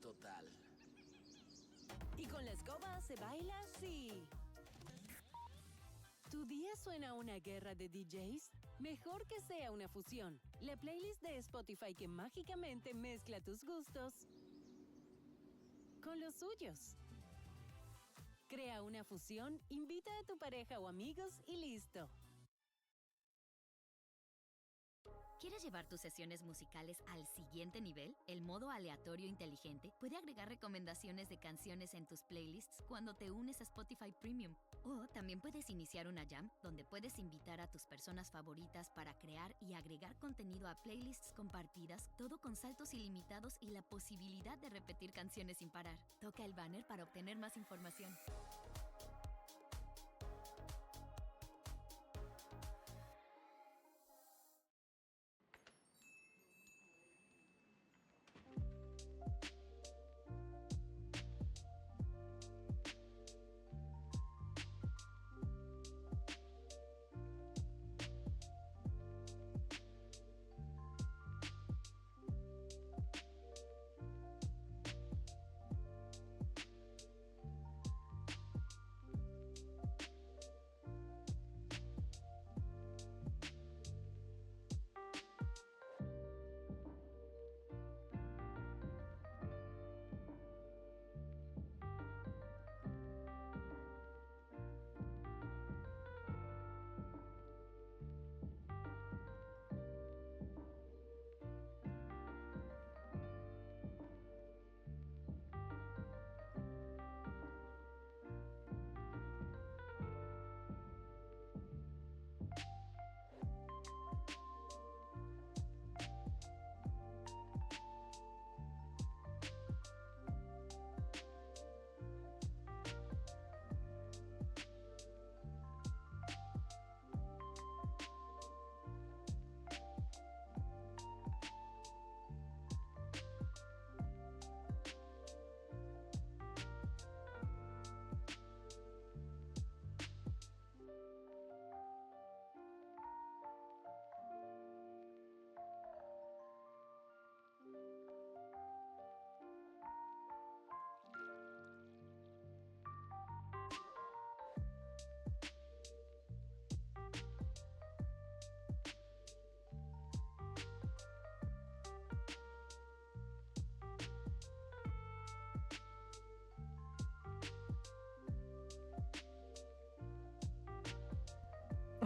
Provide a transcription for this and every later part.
total. ¿Y con la escoba se baila? Sí. ¿Tu día suena a una guerra de DJs? Mejor que sea una fusión. La playlist de Spotify que mágicamente mezcla tus gustos con los suyos. Crea una fusión, invita a tu pareja o amigos y listo. ¿Quieres llevar tus sesiones musicales al siguiente nivel? El modo aleatorio inteligente puede agregar recomendaciones de canciones en tus playlists cuando te unes a Spotify Premium. O también puedes iniciar una jam donde puedes invitar a tus personas favoritas para crear y agregar contenido a playlists compartidas, todo con saltos ilimitados y la posibilidad de repetir canciones sin parar. Toca el banner para obtener más información.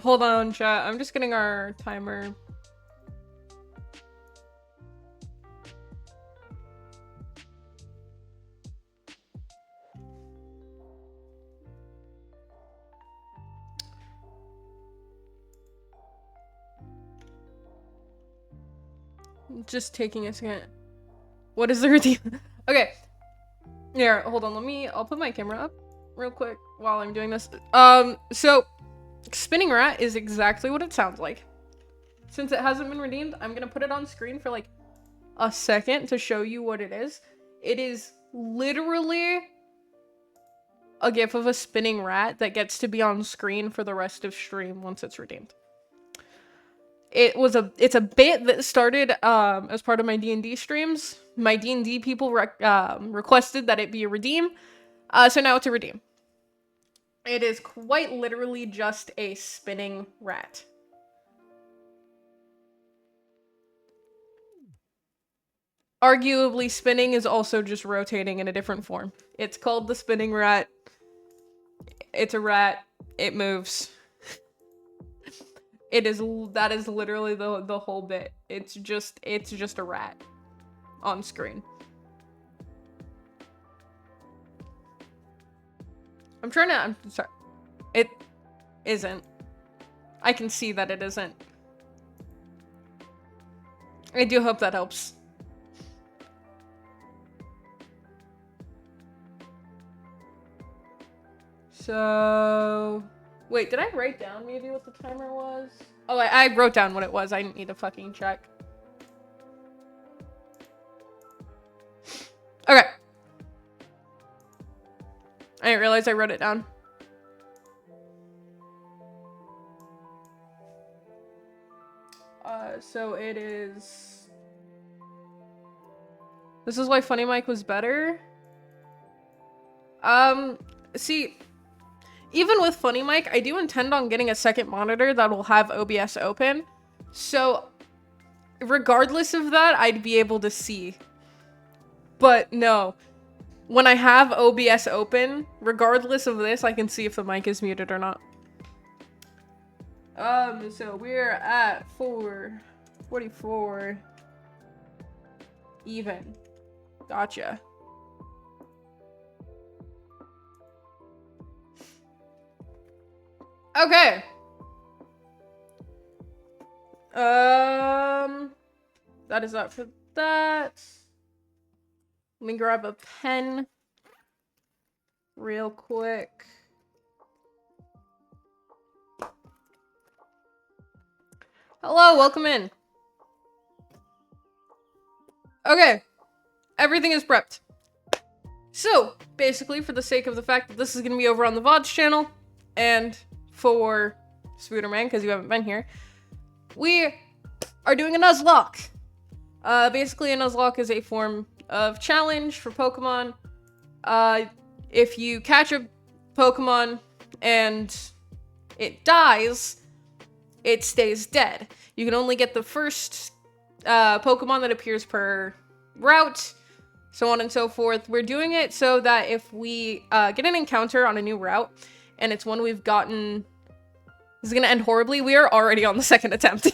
Hold on, chat. I'm just getting our timer. Just taking a second. What is the routine? Okay. Here, hold on. I'll put my camera up real quick while I'm doing this. So spinning rat is exactly what it sounds like. Since it hasn't been redeemed, I'm gonna put it on screen for like a second to show you what it is. It is literally a gif of a spinning rat that gets to be on screen for the rest of stream once it's redeemed. It's a bit that started as part of my D&D streams. My D&D people requested that it be a redeem, so now it's a redeem. It is quite literally just a spinning rat. Arguably, spinning is also just rotating in a different form. It's called the spinning rat. It's a rat. It moves. That is literally the whole bit. It's just a rat on screen. I'm sorry. It isn't. I can see that it isn't. I do hope that helps. So, wait, did I write down maybe what the timer was? Oh, I wrote down what it was. I didn't need to fucking check. Okay. I didn't realize I wrote it down. So it is This is why Funny Mike was better. See, even with Funny Mike, I do intend on getting a second monitor that will have OBS open. So, regardless of that, I'd be able to see. But no, when I have OBS open, regardless of this, I can see if the mic is muted or not. So we're at 444 even. Gotcha. Okay. That is that for that. Let me grab a pen real quick. Hello, welcome in. Okay, everything is prepped. So, basically, for the sake of the fact that this is going to be over on the VODs channel, and for Spooderman, because you haven't been here, we are doing a Nuzlocke. Basically, a Nuzlocke is a form of challenge for Pokemon. If you catch a Pokemon and it dies, it stays dead. You can only get the first Pokemon that appears per route, so on and so forth. We're doing it so that if we get an encounter on a new route, and it's one we've gotten... This is gonna end horribly. We are already on the second attempt.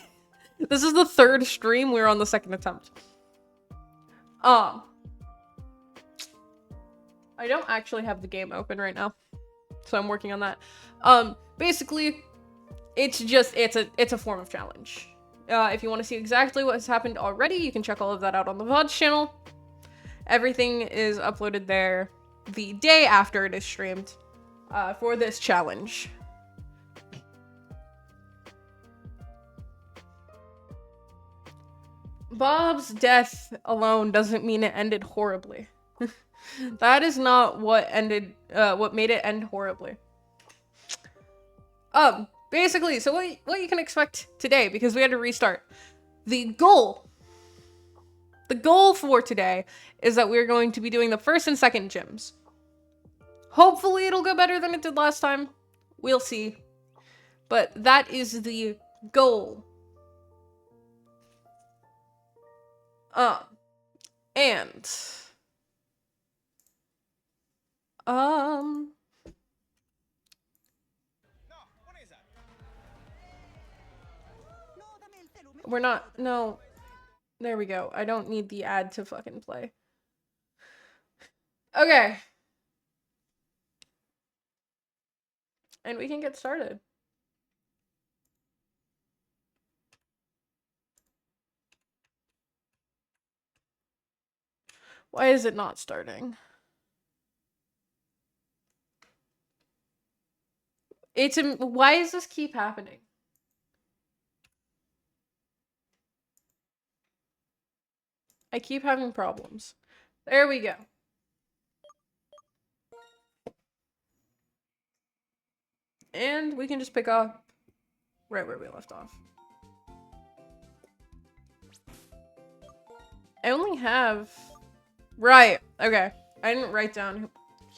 This is the third stream. We're on the second attempt. I don't actually have the game open right now, so I'm working on that. Basically, it's a form of challenge. If you want to see exactly what has happened already, you can check all of that out on the VODs channel. Everything is uploaded there the day after it is streamed for this challenge. Bob's death alone doesn't mean it ended horribly. That is not what made it end horribly. Basically, so what you can expect today, because we had to restart. The goal for today is that we're going to be doing the first and second gyms. Hopefully it'll go better than it did last time. We'll see. But that is the goal. And we're not, no, there we go. I don't need the ad to fucking play. Okay. And we can get started. Why is it not starting? Why does this keep happening? I keep having problems. There we go. And we can just pick up right where we left off. I only have... Right, okay. I didn't write down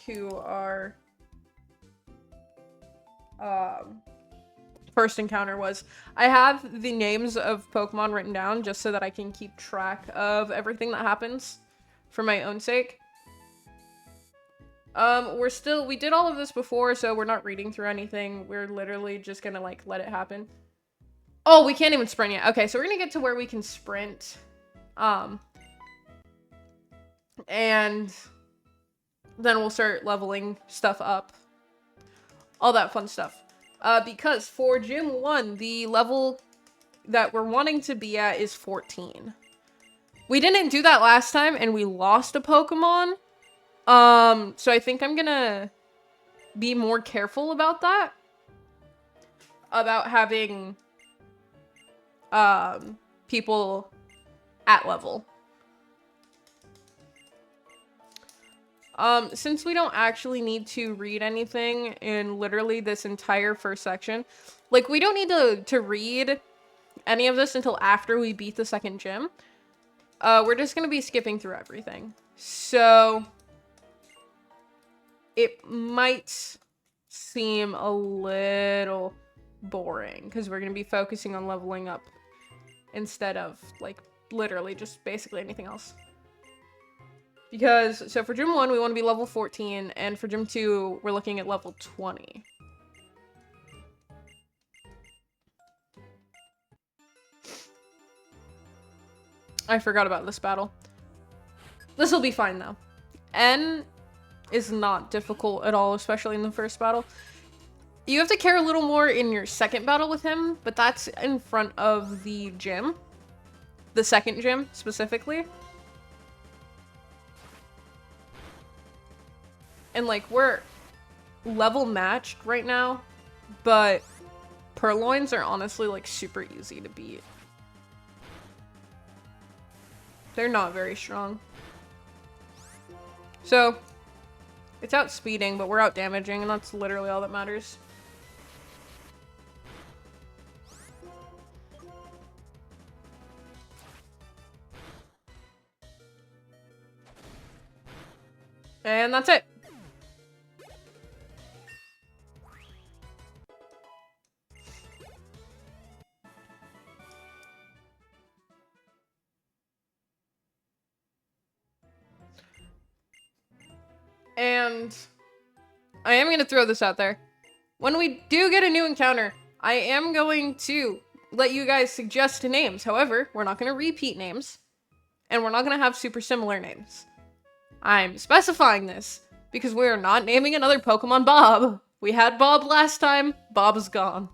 who our first encounter was. I have the names of Pokemon written down just so that I can keep track of everything that happens for my own sake. We did all of this before, so we're not reading through anything. We're literally just gonna, like, let it happen. Oh, we can't even sprint yet. Okay, so we're gonna get to where we can sprint. And then we'll start leveling stuff up. All that fun stuff. Because for Gym 1, the level that we're wanting to be at is 14. We didn't do that last time, and we lost a Pokemon. So I think I'm gonna be more careful about that. About having, people at level. Since we don't actually need to read anything in literally this entire first section, like, we don't need to read any of this until after we beat the second gym. we're just gonna be skipping through everything. So it might seem a little boring because we're gonna be focusing on leveling up instead of like literally just basically anything else. Because so for gym 1 we want to be level 14, and for gym 2 we're looking at level 20. I forgot about this battle. This will be fine though. N is not difficult at all, especially in the first battle. You have to care a little more in your second battle with him, but that's in front of the gym. The second gym, specifically. And, like, we're level matched right now, but purloins are honestly, like, super easy to beat. They're not very strong. So, it's outspeeding, but we're out damaging, and that's literally all that matters. And that's it. And I am going to throw this out there. When we do get a new encounter, I am going to let you guys suggest names. However, we're not going to repeat names, and we're not going to have super similar names. I'm specifying this because we are not naming another Pokemon Bob. We had Bob last time. Bob is gone.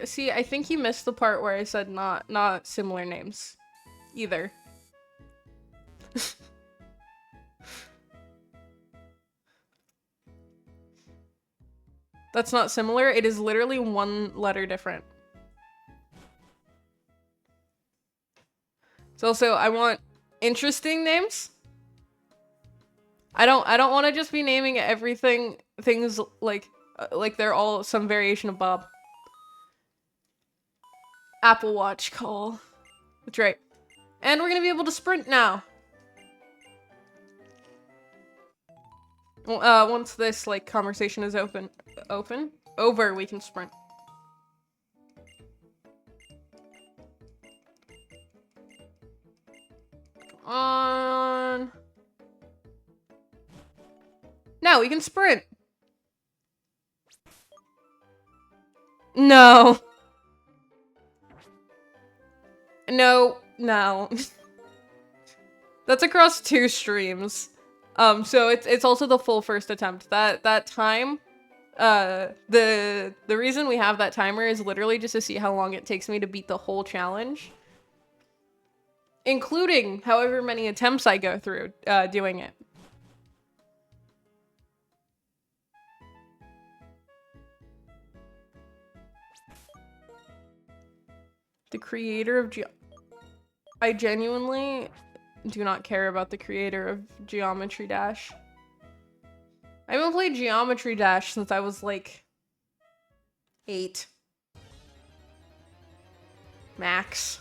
See, I think you missed the part where I said not similar names either. That's not similar. It is literally one letter different. So also, I want interesting names. I don't want to just be naming everything things like they're all some variation of Bob. Apple Watch call. That's right. And we're gonna be able to sprint now. Once this like conversation is over, we can sprint. On. Now we can sprint. No. No. That's across 2 streams. So it's also the full first attempt. That time, the reason we have that timer is literally just to see how long it takes me to beat the whole challenge, including however many attempts I go through doing it. The creator of I genuinely do not care about the creator of Geometry Dash. I haven't played Geometry Dash since I was like 8. Max.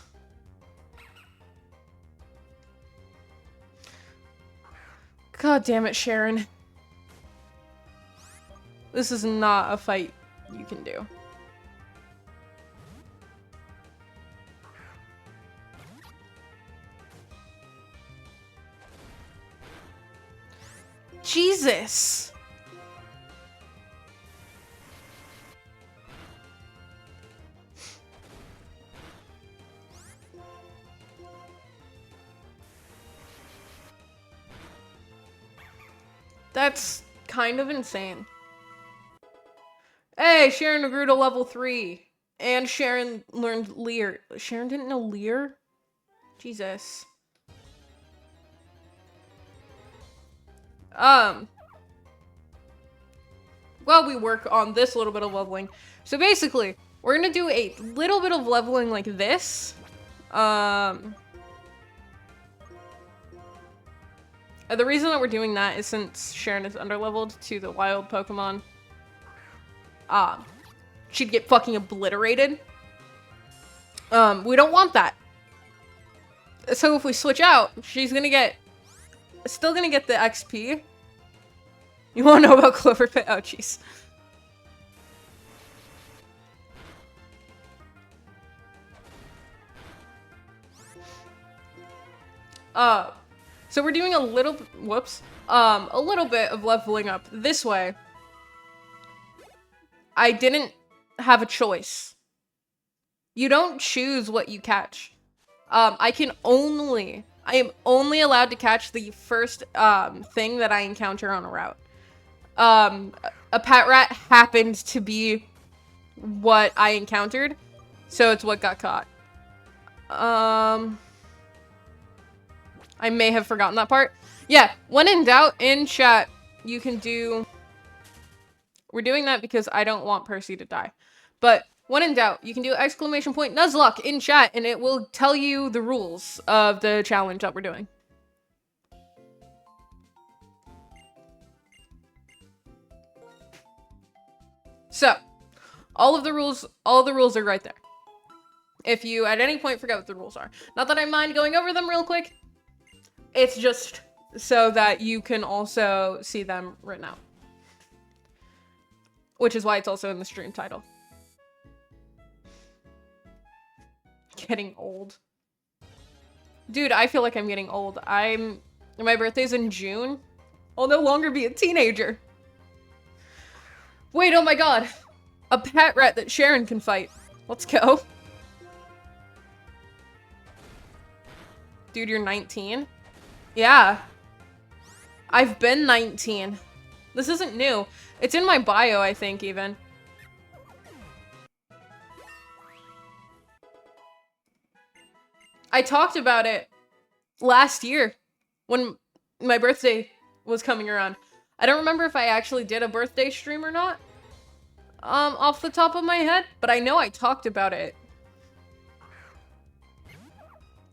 God damn it, Sharon. This is not a fight you can do. Jesus. That's kind of insane. Hey, Sharon grew to level 3. And Sharon learned Leer. Sharon didn't know Leer? Jesus. While we work on this little bit of leveling. So basically, we're gonna do a little bit of leveling like this. The reason that we're doing that is since Sharon is underleveled to the wild Pokemon, she'd get fucking obliterated. We don't want that. So if we switch out, she's gonna get, still gonna get the XP. You wanna know about Cloverpit? Oh, jeez. So we're doing a little, a little bit of leveling up this way. I didn't have a choice. You don't choose what you catch. I am only allowed to catch the first, thing that I encounter on a route. A pet rat happened to be what I encountered, so it's what got caught. I may have forgotten that part. Yeah, when in doubt, in chat, you can do... We're doing that because I don't want Percy to die. But when in doubt, you can do exclamation point Nuzlocke in chat, and it will tell you the rules of the challenge that we're doing. So, all the rules are right there. If you at any point forget what the rules are. Not that I mind going over them real quick. It's just so that you can also see them written out. Which is why it's also in the stream title. Getting old. Dude, I feel like I'm getting old. My birthday's in June. I'll no longer be a teenager. Wait, oh my god. A pet rat that Sharon can fight. Let's go. Dude, you're 19? Yeah. I've been 19. This isn't new. It's in my bio, I think, even. I talked about it last year when my birthday was coming around. I don't remember if I actually did a birthday stream or not. Off the top of my head, but I know I talked about it.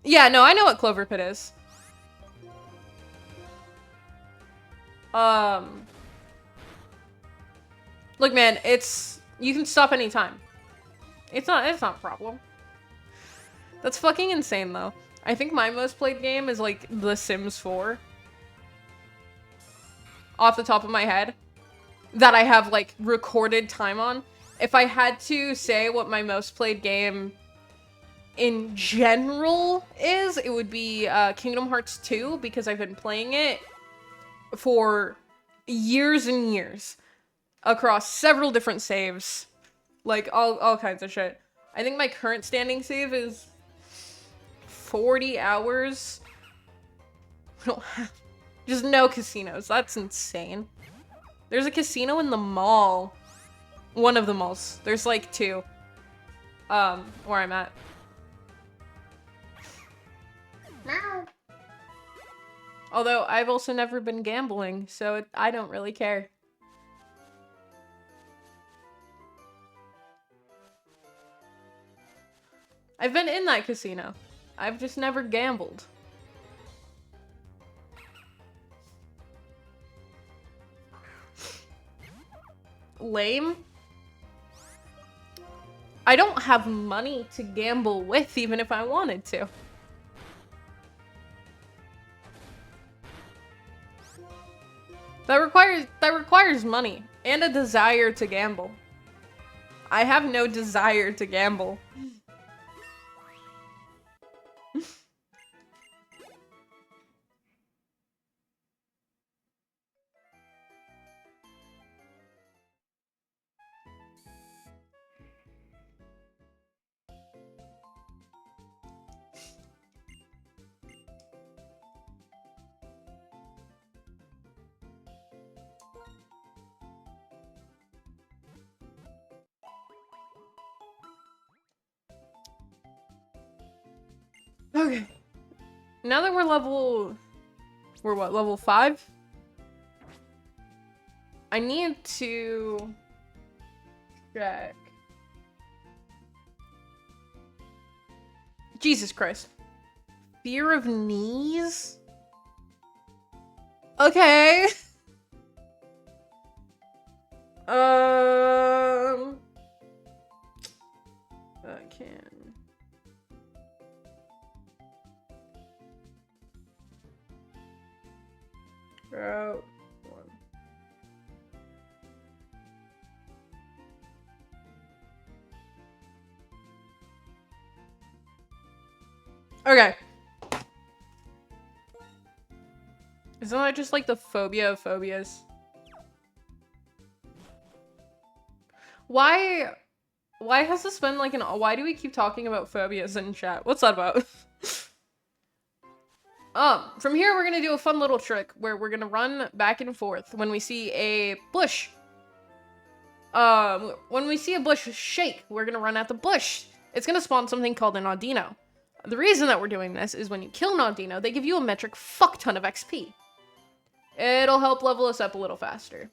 Yeah, no, I know what Cloverpit is. Look, man, you can stop anytime. It's not a problem. That's fucking insane, though. I think my most played game is, like, The Sims 4. Off the top of my head. That I have, like, recorded time on. If I had to say what my most played game in general is, it would be Kingdom Hearts 2, because I've been playing it for years and years across several different saves, like all kinds of shit. I think my current standing save is 40 hours. I don't have just no casinos. That's insane. There's a casino in the mall. One of the malls. There's like two. Where I'm at. Meow. Although, I've also never been gambling, so I don't really care. I've been in that casino. I've just never gambled. Lame? I don't have money to gamble with, even if I wanted to. That requires money and a desire to gamble. I have no desire to gamble. Okay. Now that we're what, level 5? I need to check. Jesus Christ. Fear of knees? Okay. I can. Route 1. Okay. Isn't that just like the phobia of phobias? Why has this been like why do we keep talking about phobias in chat? What's that about? From here we're gonna do a fun little trick where we're gonna run back and forth when we see a bush. When we see a bush shake, we're gonna run at the bush. It's gonna spawn something called an Audino. The reason that we're doing this is when you kill an Audino, they give you a metric fuck ton of XP. It'll help level us up a little faster.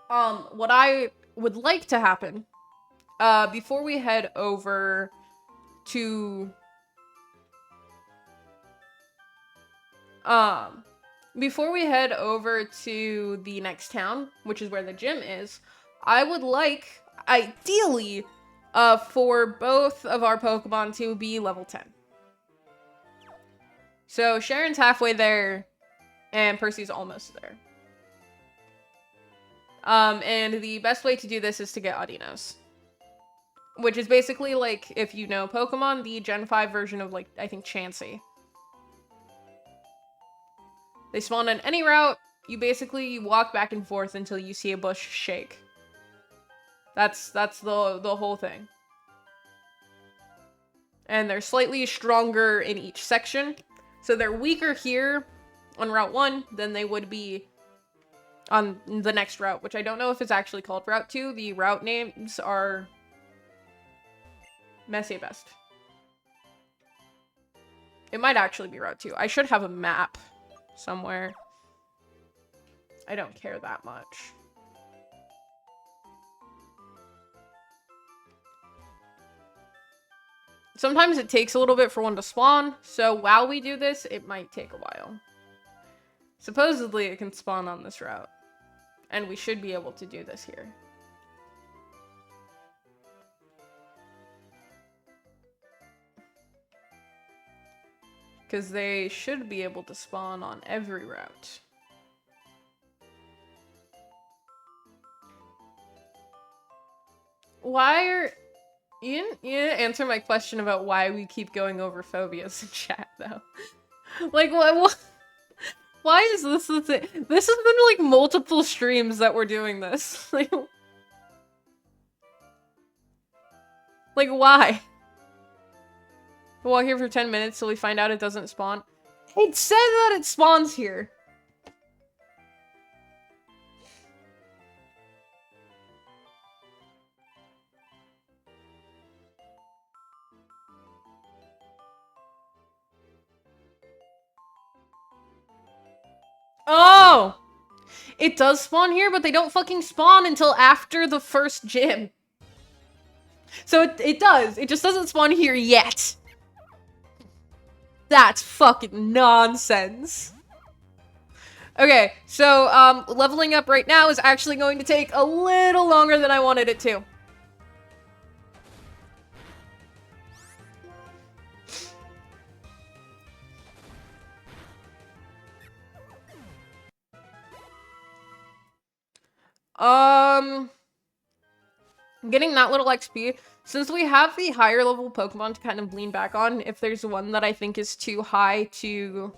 What I would like to happen, before we head over to, the next town, which is where the gym is, I would like, ideally, for both of our Pokemon to be level 10. So Sharon's halfway there, and Percy's almost there. And the best way to do this is to get Audinos. Which is basically, like, if you know Pokemon, the Gen 5 version of, like, I think Chansey. They spawn on any route, you basically walk back and forth until you see a bush shake. That's the whole thing. And they're slightly stronger in each section. So they're weaker here on Route 1 than they would be on the next route, which I don't know if it's actually called Route 2. The route names are messy at best. It might actually be Route 2. I should have a map somewhere. I don't care that much. Sometimes it takes a little bit for one to spawn, so while we do this, it might take a while. Supposedly, it can spawn on this route, and we should be able to do this here. Because they should be able to spawn on every route. Why are... You didn't answer my question about why we keep going over phobias in chat, though. Like, what? Why is this the thing? This has been, like, multiple streams that we're doing this. Like, why? We'll walk here for 10 minutes till we find out it doesn't spawn. It said that it spawns here. Oh! It does spawn here, but they don't fucking spawn until after the first gym. So it does. It just doesn't spawn here yet. That's fucking nonsense. Okay, so, leveling up right now is actually going to take a little longer than I wanted it to. Getting that little XP. Since we have the higher level Pokemon to kind of lean back on, if there's one that I think is too high to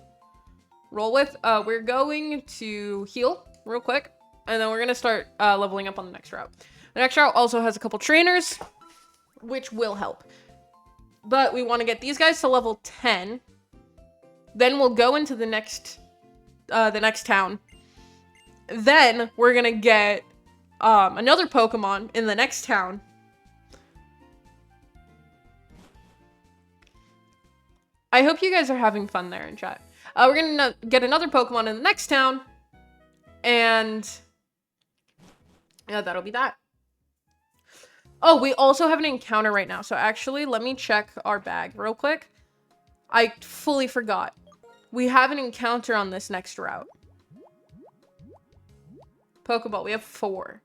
roll with, we're going to heal real quick, and then we're going to start leveling up on the next route. The next route also has a couple trainers, which will help. But we want to get these guys to level 10. Then we'll go into the next town. Then we're going to get another Pokemon in the next town. I hope you guys are having fun there in chat. We're gonna get another Pokemon in the next town. And yeah, that'll be that. Oh, we also have an encounter right now. So actually, let me check our bag real quick. I fully forgot. we have an encounter on this next route. Pokeball, we have 4.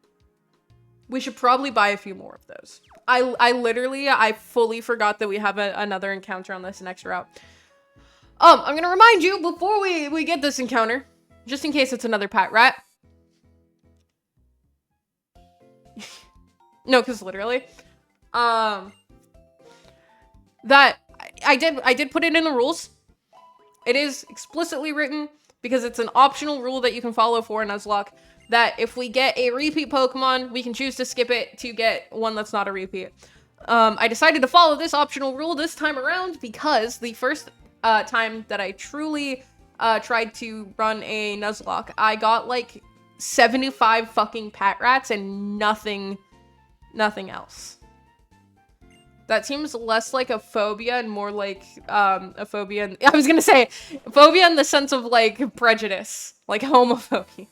We should probably buy a few more of those. I fully forgot that we have another encounter on this next route. I'm gonna remind you before we get this encounter, just in case it's another pet rat. No, because literally, that I did put it in the rules. It is explicitly written because it's an optional rule that you can follow for Nuzlocke. That if we get a repeat Pokemon, we can choose to skip it to get one that's not a repeat. I decided to follow this optional rule this time around because the first time that I truly tried to run a Nuzlocke, I got like 75 fucking Patrats and nothing else. That seems less like a phobia and more like a phobia. I was gonna say phobia in the sense of like prejudice, like homophobia.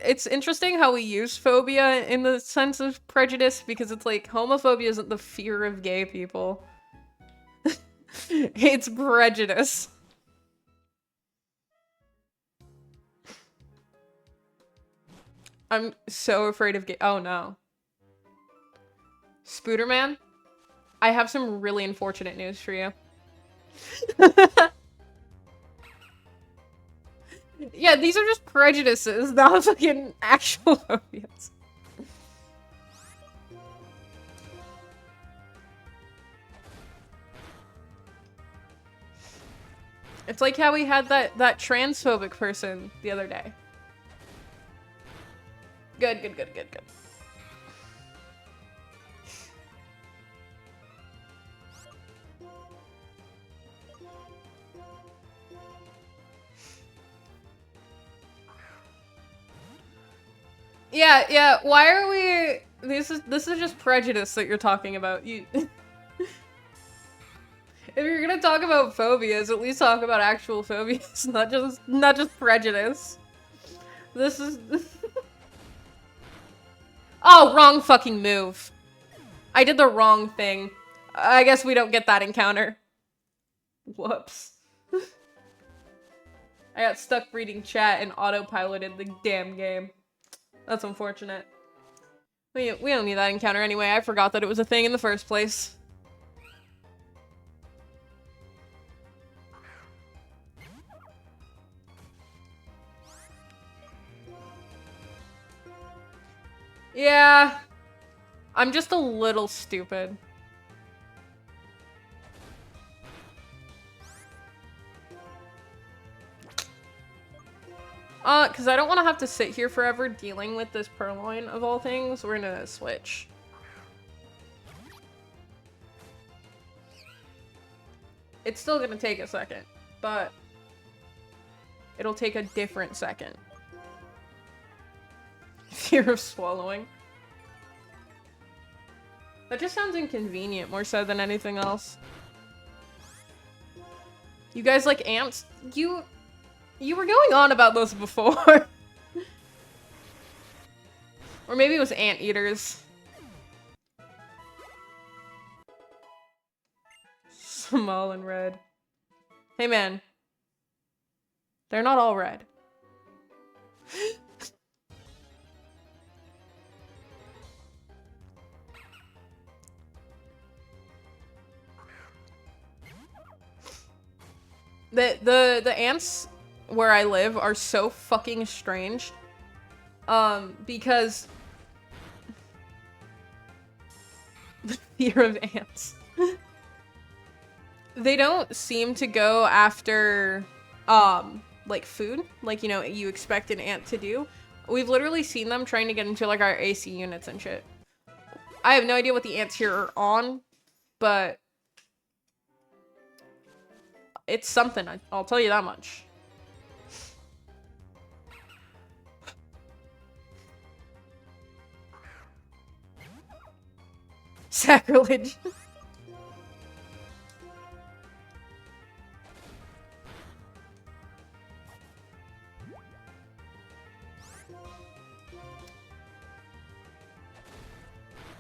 It's interesting how we use phobia in the sense of prejudice because it's like homophobia isn't the fear of gay people. It's prejudice. I'm so afraid of gay. Oh no. Spooderman, I have some really unfortunate news for you. Yeah, these are just prejudices, not fucking actual phobias. It's like how we had that transphobic person the other day. Good. Yeah, why are we... This is just prejudice that you're talking about. You... If you're gonna talk about phobias, at least talk about actual phobias, not just prejudice. This is... Oh, wrong fucking move. I did the wrong thing. I guess we don't get that encounter. Whoops. I got stuck reading chat and autopiloted the damn game. That's unfortunate. We don't need that encounter anyway. I forgot that it was a thing in the first place. Yeah. I'm just a little stupid. Because I don't want to have to sit here forever dealing with this Purloin of all things. We're gonna switch. It's still gonna take a second, but it'll take a different second. Fear of swallowing. That just sounds inconvenient more so than anything else. You guys like ants? You were going on about those before. Or maybe it was anteaters. Small and red. Hey man. They're not all red. The ants where I live are so fucking strange. Because the fear of ants. They don't seem to go after like food, like, you know, you expect an ant to do. We've literally seen them trying to get into like our AC units and shit. I have no idea what the ants here are on, but it's something, I'll tell you that much. Sacrilege.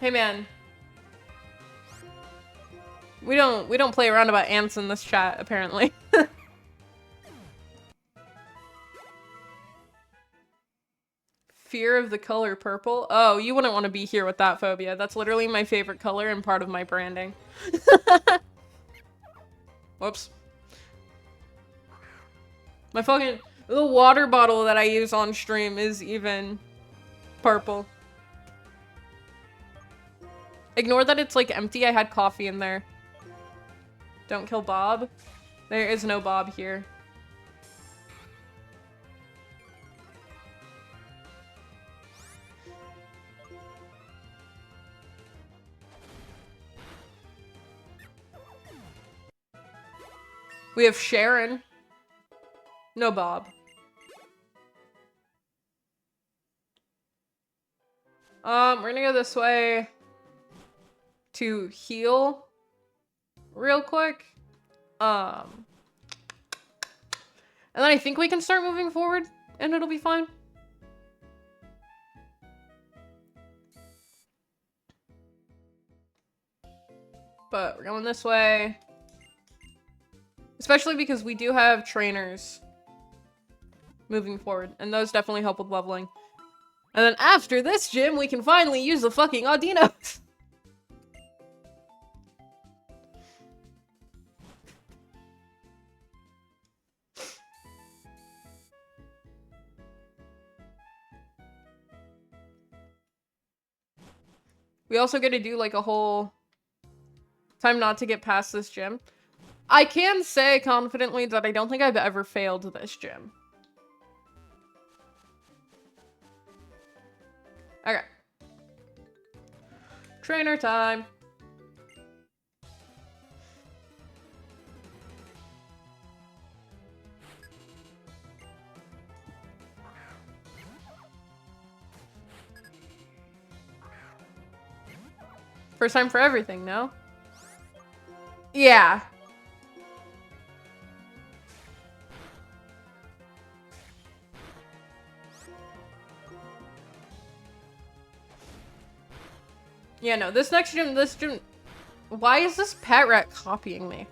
Hey man. We don't play around about ants in this chat, apparently. Fear of the color purple? Oh, you wouldn't want to be here with that phobia. That's literally my favorite color and part of my branding. Whoops. My fucking... The water bottle that I use on stream is even purple. Ignore that it's like empty. I had coffee in there. Don't kill Bob. There is no Bob here. We have Sharon. No Bob. We're gonna go this way to heal real quick. And then I think we can start moving forward and it'll be fine. But we're going this way. Especially because we do have trainers moving forward, and those definitely help with leveling. And then after this gym, we can finally use the fucking Audinos. We also get to do like a whole time not to get past this gym. I can say confidently that I don't think I've ever failed this gym. Okay. Trainer time. First time for everything, no? Yeah. Yeah, no, this gym... Why is this pet rat copying me?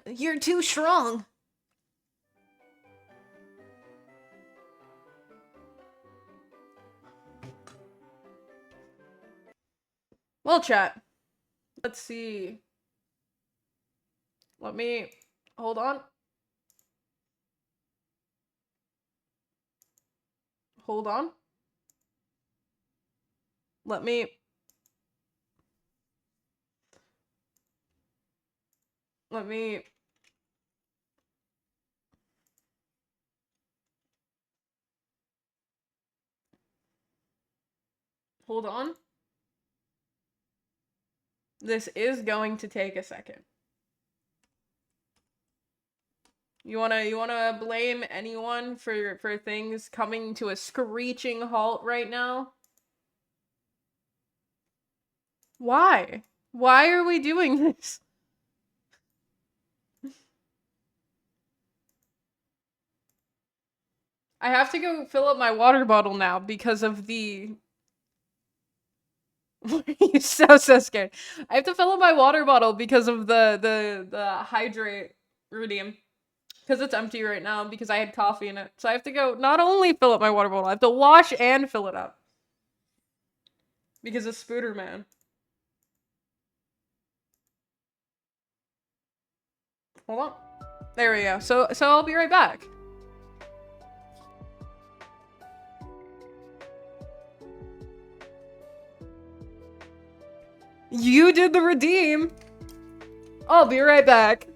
You're too strong. Well, chat. Let's see. Let me... Hold on. Hold on. Let me... Hold on. This is going to take a second. You wanna blame anyone for things coming to a screeching halt right now? Why? Why are we doing this? I have to go fill up my water bottle now because of the... You're so scared. I have to fill up my water bottle because of the hydrate rudium. Because it's empty right now because I had coffee in it. So I have to go not only fill up my water bottle, I have to wash and fill it up. Because of Spooter Man. Hold on. There we go. So I'll be right back. You did the redeem. I'll be right back.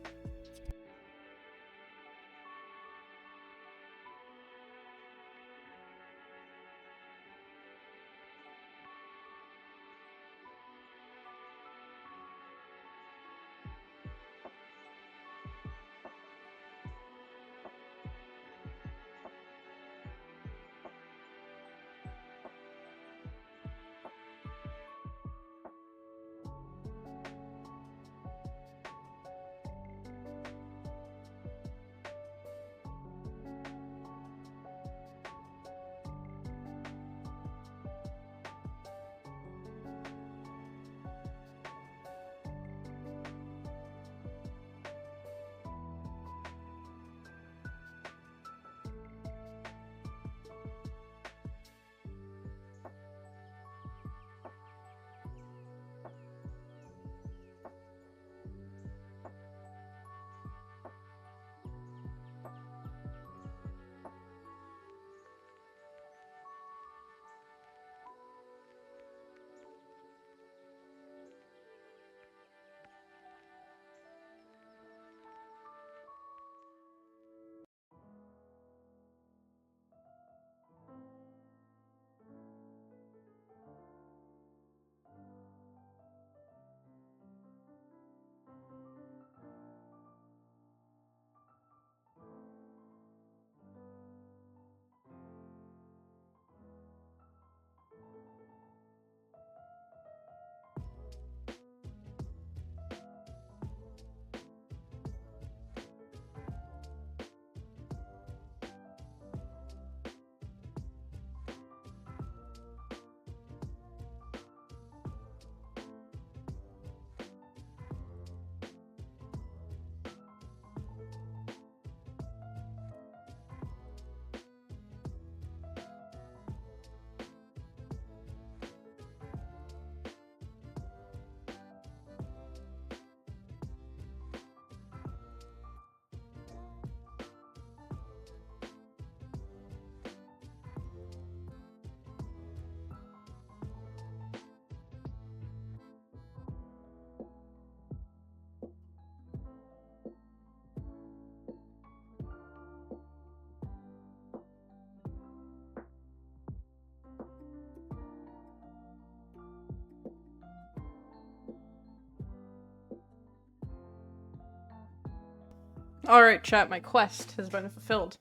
Alright, chat, my quest has been fulfilled.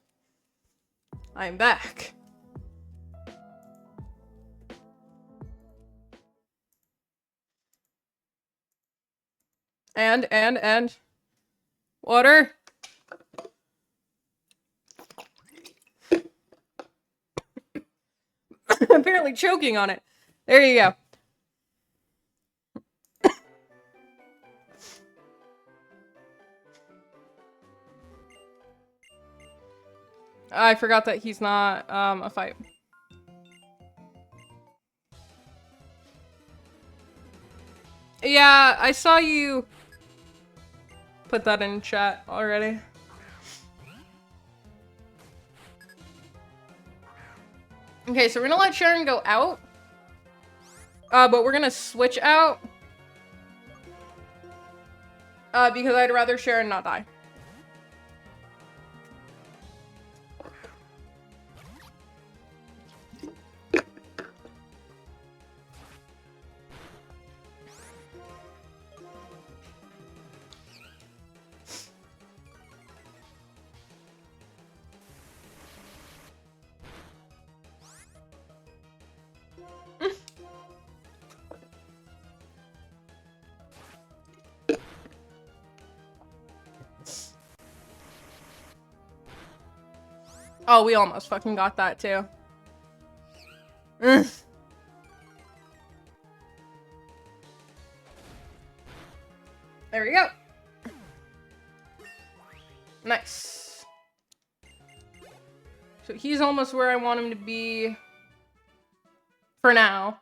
I am back. And. Water. I'm barely choking on it. There you go. I forgot that he's not, a fight. Yeah, I saw you put that in chat already. Okay, so we're gonna let Sharon go out. But we're gonna switch out. Because I'd rather Sharon not die. Oh, we almost fucking got that too. There we go. Nice. So he's almost where I want him to be for now.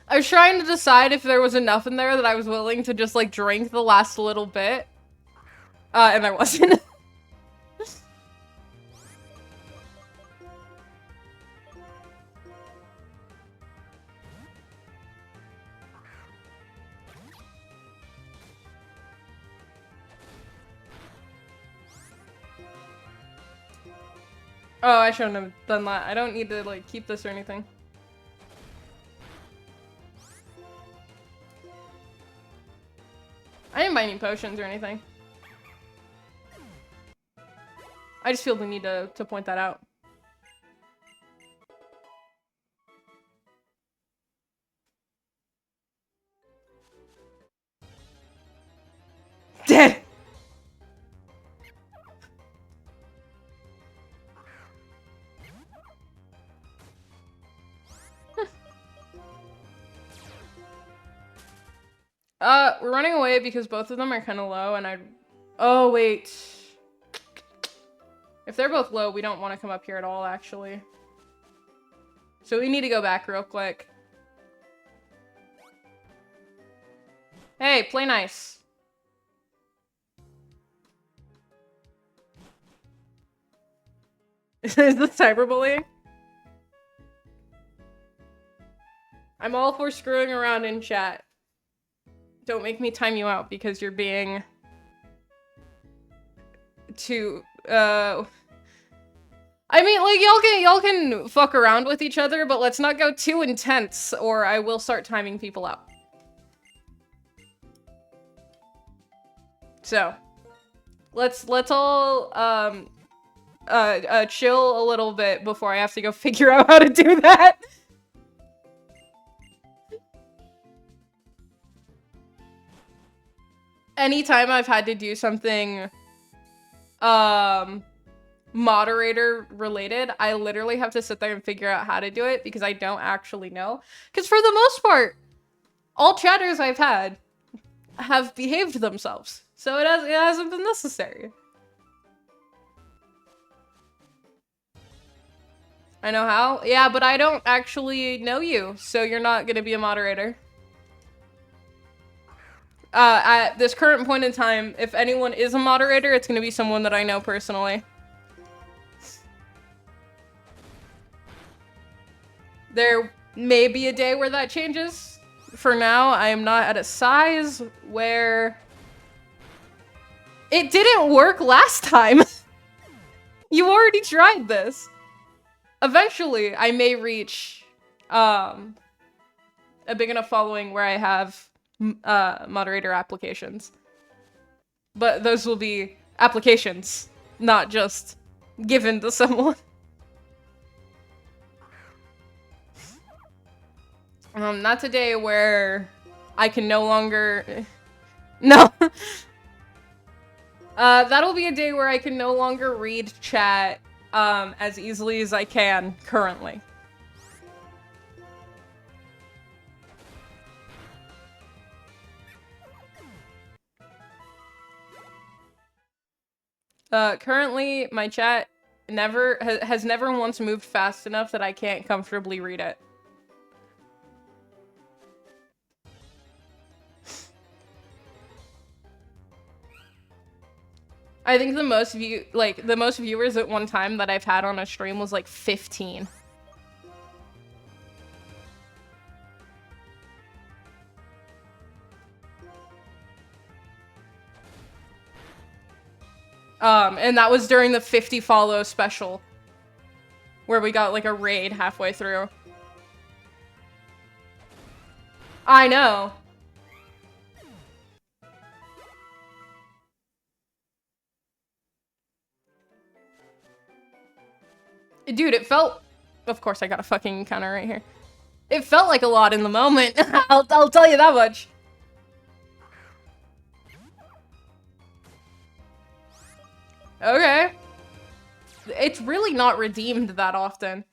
I was trying to decide if there was enough in there that I was willing to just, like, drink the last little bit. And there wasn't. Oh, I shouldn't have done that. I don't need to, like, keep this or anything. I didn't buy any potions or anything. I just feel the need to point that out. Dead! We're running away because both of them are kind of low, and oh, wait. If they're both low, we don't want to come up here at all, actually. So we need to go back real quick. Hey, play nice. Is this cyberbullying? I'm all for screwing around in chat. Don't make me time you out because you're being too, I mean, like, y'all can fuck around with each other, but let's not go too intense or I will start timing people out. So, let's all, chill a little bit before I have to go figure out how to do that. Anytime I've had to do something, moderator related, I literally have to sit there and figure out how to do it because I don't actually know. Because for the most part, all chatters I've had have behaved themselves. So it hasn't been necessary. I know how? Yeah, but I don't actually know you, so you're not gonna be a moderator. At this current point in time, if anyone is a moderator, it's gonna be someone that I know personally. There may be a day where that changes. For now, I am not at a size where... It didn't work last time! You already tried this. Eventually, I may reach a big enough following where I have moderator applications. But those will be applications, not just given to someone. That's a day where I can no longer... No. That'll be a day where I can no longer read chat as easily as I can currently. Currently, my chat has never once moved fast enough that I can't comfortably read it. I think the most viewers at one time that I've had on a stream was like 15. And that was during the 50 follow special, where we got like a raid halfway through. I know. Dude, it felt... Of course, I got a fucking encounter right here. It felt like a lot in the moment. I'll tell you that much. Okay. It's really not redeemed that often.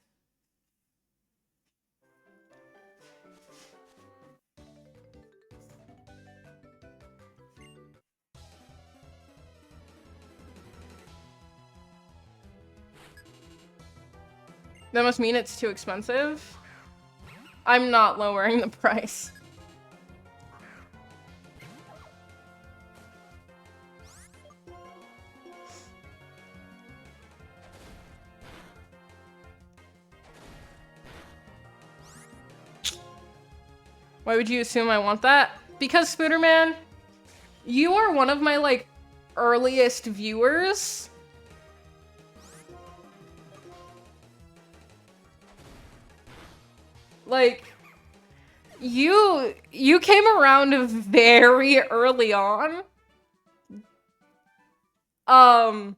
That must mean it's too expensive. I'm not lowering the price. Why would you assume I want that? Because, Spooderman, you are one of my, like, earliest viewers. Like, you came around very early on. I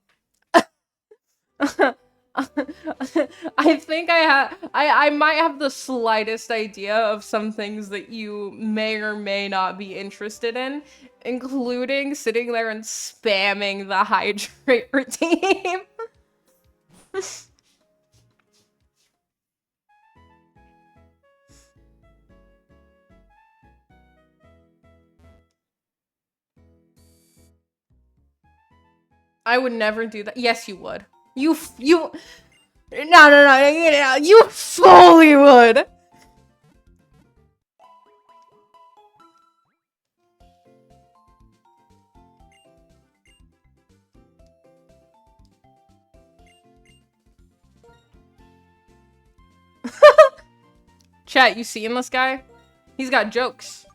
think I might have the slightest idea of some things that you may or may not be interested in, including sitting there and spamming the hydrate redeem. I would never do that. Yes, you would. No, you fully would. Chat, you seeing this guy? He's got jokes.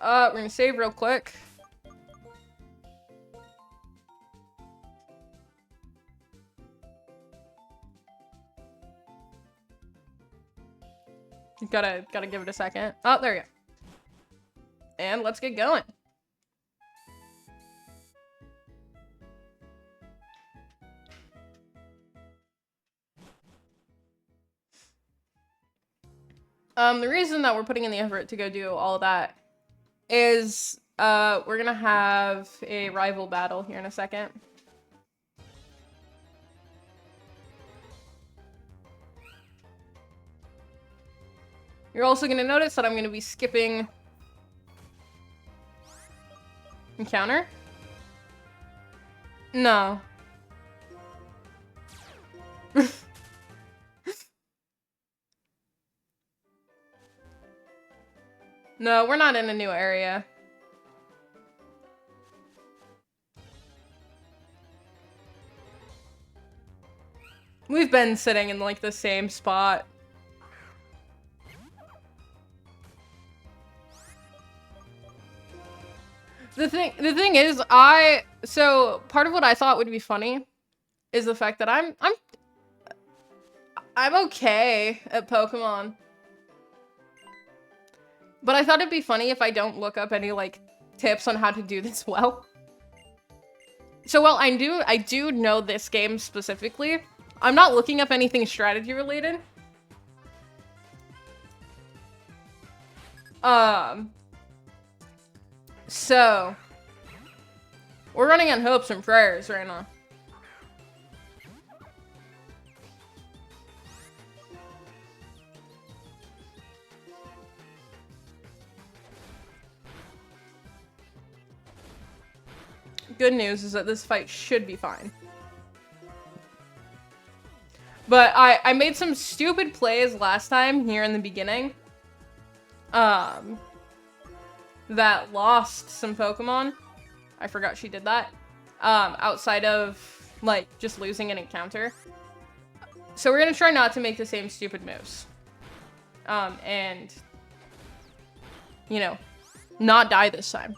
We're gonna save real quick. Gotta give it a second. Oh, there you go. And let's get going. The reason that we're putting in the effort to go do all of that is we're gonna have a rival battle here in a second. You're also gonna notice that I'm gonna be skipping encounter. No. No, we're not in a new area. We've been sitting in, like, the same spot. The thing is, so part of what I thought would be funny is the fact that I'm okay at Pokemon. But I thought it'd be funny if I don't look up any, like, tips on how to do this well. So, well, I do know this game specifically. I'm not looking up anything strategy related. So, we're running on hopes and prayers right now. Good news is that this fight should be fine. But I made some stupid plays last time here in the beginning. That lost some Pokemon. I forgot she did that. Outside of, like, just losing an encounter. So we're gonna try not to make the same stupid moves. And, you know, not die this time.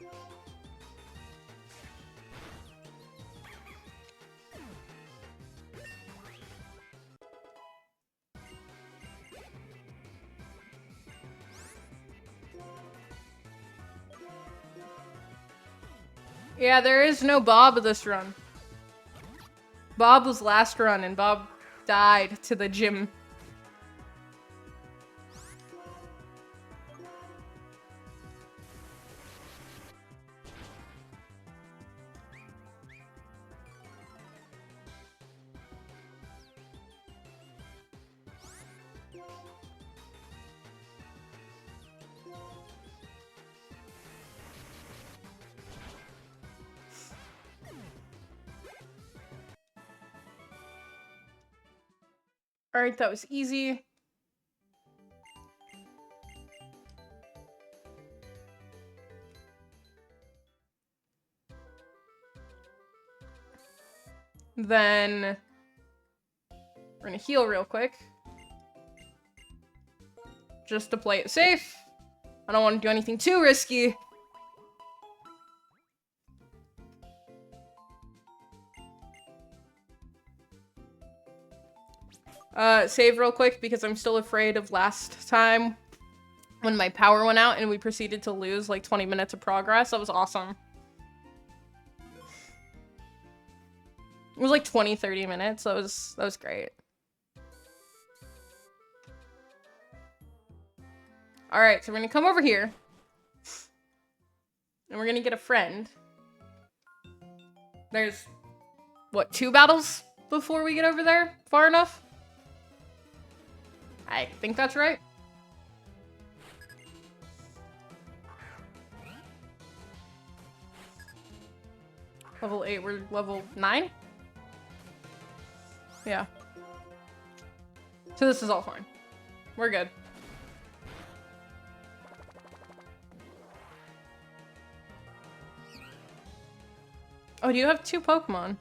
Yeah, there is no Bob this run. Bob was last run, and Bob died to the gym. Alright, that was easy. Then we're gonna heal real quick. Just to play it safe. I don't want to do anything too risky. Save real quick because I'm still afraid of last time when my power went out and we proceeded to lose like 20 minutes of progress. That was awesome. It was like 20, 30 minutes. That was great. Alright, so we're gonna come over here. And we're gonna get a friend. There's, what, 2 battles before we get over there? Far enough? I think that's right. Level 8, we're level 9? Yeah. So this is all fine. We're good. Oh, do you have 2 Pokemon?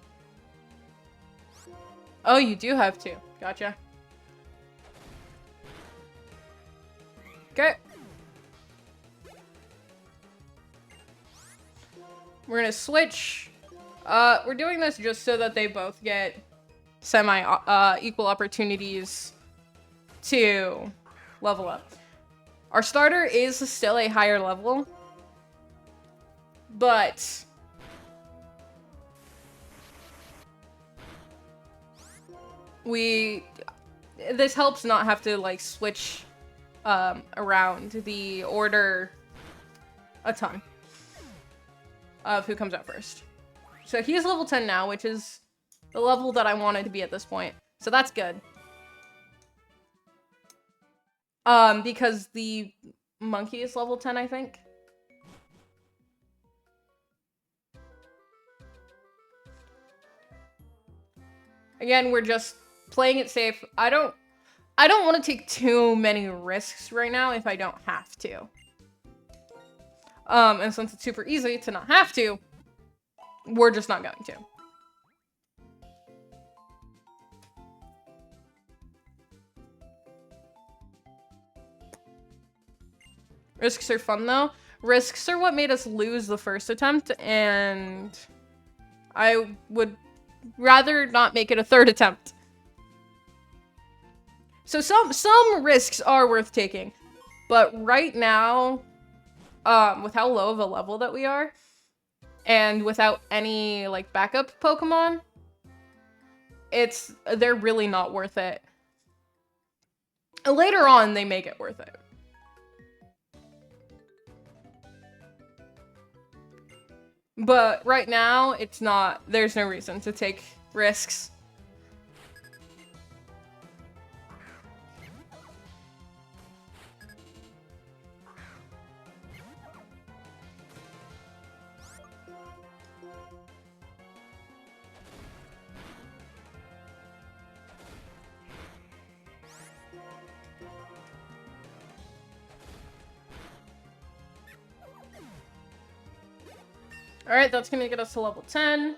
Oh, you do have 2. Gotcha. Okay. We're gonna switch. We're doing this just so that they both get equal opportunities to level up. Our starter is still a higher level, but this helps not have to like switch around the order a ton of who comes out first. So he's level 10 now, which is the level that I wanted to be at this point. So that's good. Because the monkey is level 10, I think. Again, we're just playing it safe. I don't want to take too many risks right now if I don't have to. And since it's super easy to not have to, we're just not going to. Risks are fun though. risks are what made us lose the first attempt, and I would rather not make it a third attempt. So some risks are worth taking, but right now, with how low of a level that we are, and without any like backup Pokemon, they're really not worth it. Later on, they make it worth it. But right now, it's not. There's no reason to take risks. Alright, that's gonna get us to level 10.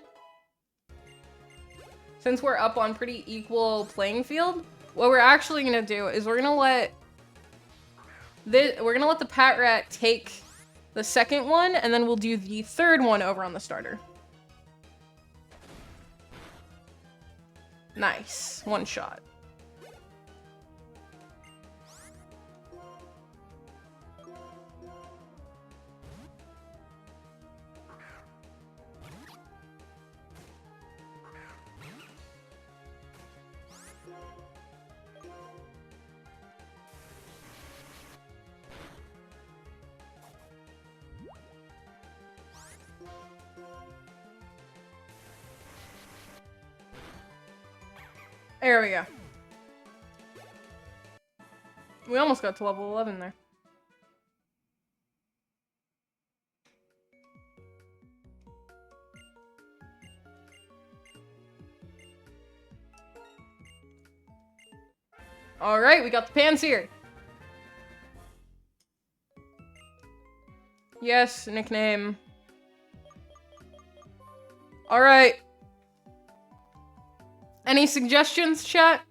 Since we're up on pretty equal playing field, what we're actually gonna do is we're gonna let the Patrat take the second one, and then we'll do the third one over on the starter. Nice. One shot. There we go. We almost got to level 11 there. Alright, we got the Pansear. Yes, nickname. Alright. Any suggestions, chat?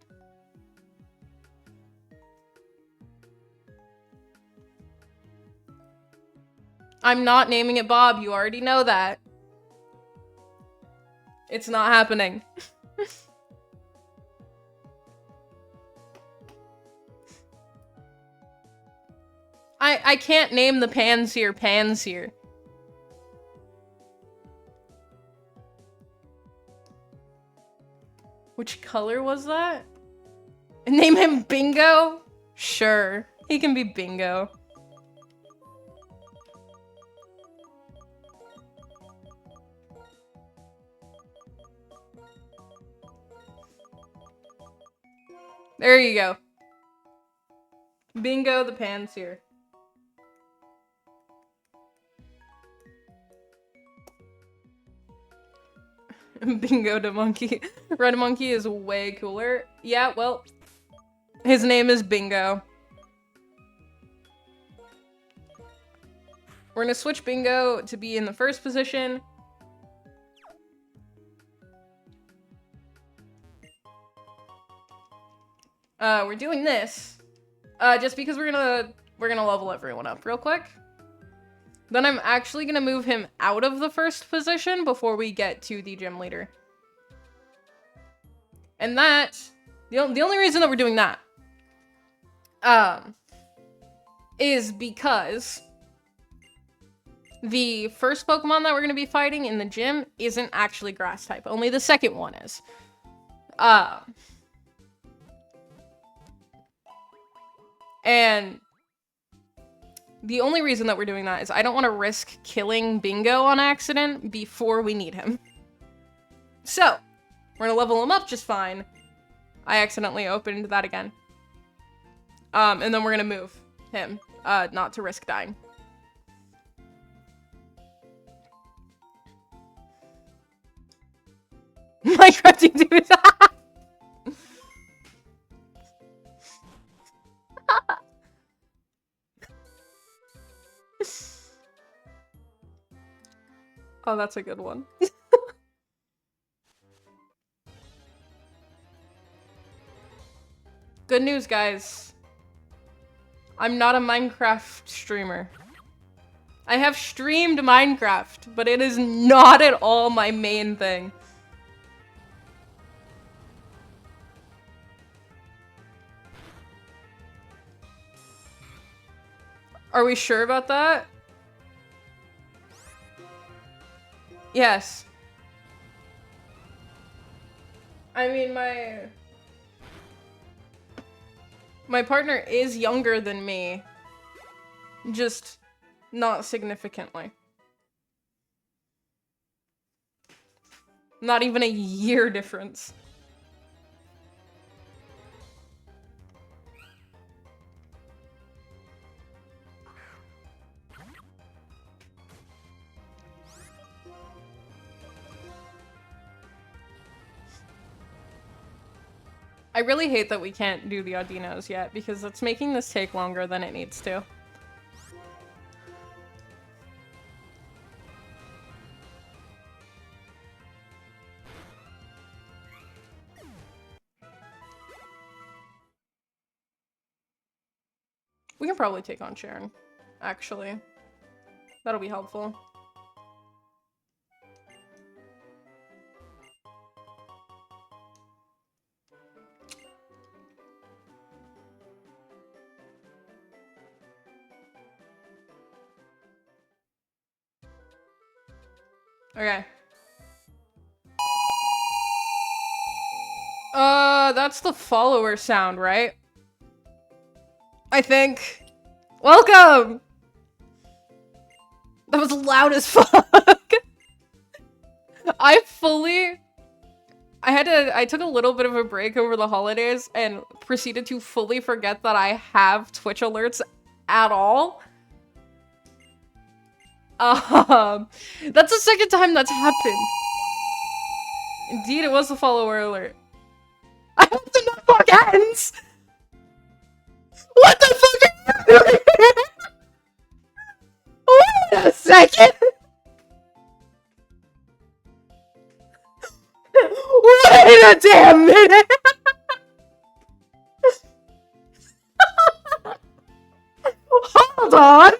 I'm not naming it Bob, you already know that. It's not happening. I can't name the Pansear. Which color was that? Name him Bingo? Sure, he can be Bingo. There you go. Bingo the Pansear. Bingo the monkey. Red monkey is way cooler. Yeah, well, his name is Bingo. We're gonna switch Bingo to be in the first position. We're doing this just because we're gonna level everyone up real quick. Then I'm actually gonna move him out of the first position before we get to the gym leader. And that, the only reason that we're doing that, is because the first Pokemon that we're gonna be fighting in the gym isn't actually grass type. Only the second one is. And the only reason that we're doing that is I don't want to risk killing Bingo on accident before we need him. So, we're gonna level him up just fine. I accidentally opened that again. And then we're gonna move him, not to risk dying. Minecraft dude. Oh, that's a good one. Good news, guys. I'm not a Minecraft streamer. I have streamed Minecraft, but it is not at all my main thing. Are we sure about that? Yes. I mean, my partner is younger than me. Just not significantly. Not even a year difference. I really hate that we can't do the Audinos yet, because it's making this take longer than it needs to. We can probably take on Sharon, actually. That'll be helpful. Okay. That's the follower sound, right? I think. Welcome! That was loud as fuck. I took a little bit of a break over the holidays and proceeded to fully forget that I have Twitch alerts at all. That's the second time that's happened. Indeed, it was a follower alert. I hope the notebook ends! What the fuck are you doing? Wait a second! Wait a damn minute! Hold on!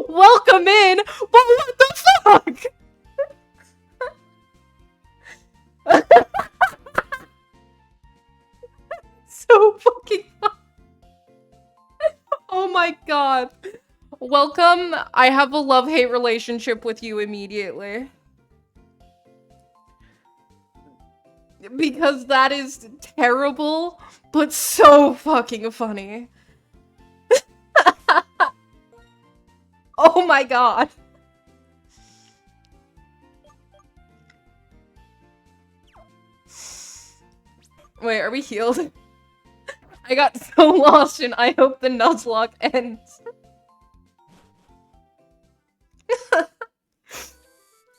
Welcome in, but what the fuck? So fucking fun. Oh my god. Welcome. I have a love-hate relationship with you immediately. Because that is terrible, but so fucking funny. Oh my god. Wait, are we healed? I got so lost and I hope the Nuzlocke ends.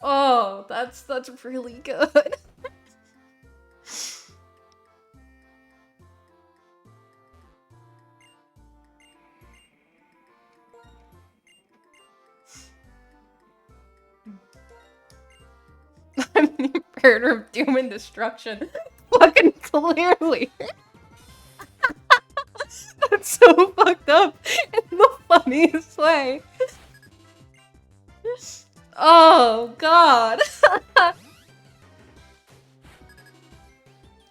Oh, that's really good. I'm the imperator of doom and destruction. Fucking clearly. That's so fucked up in the funniest way. Oh, God.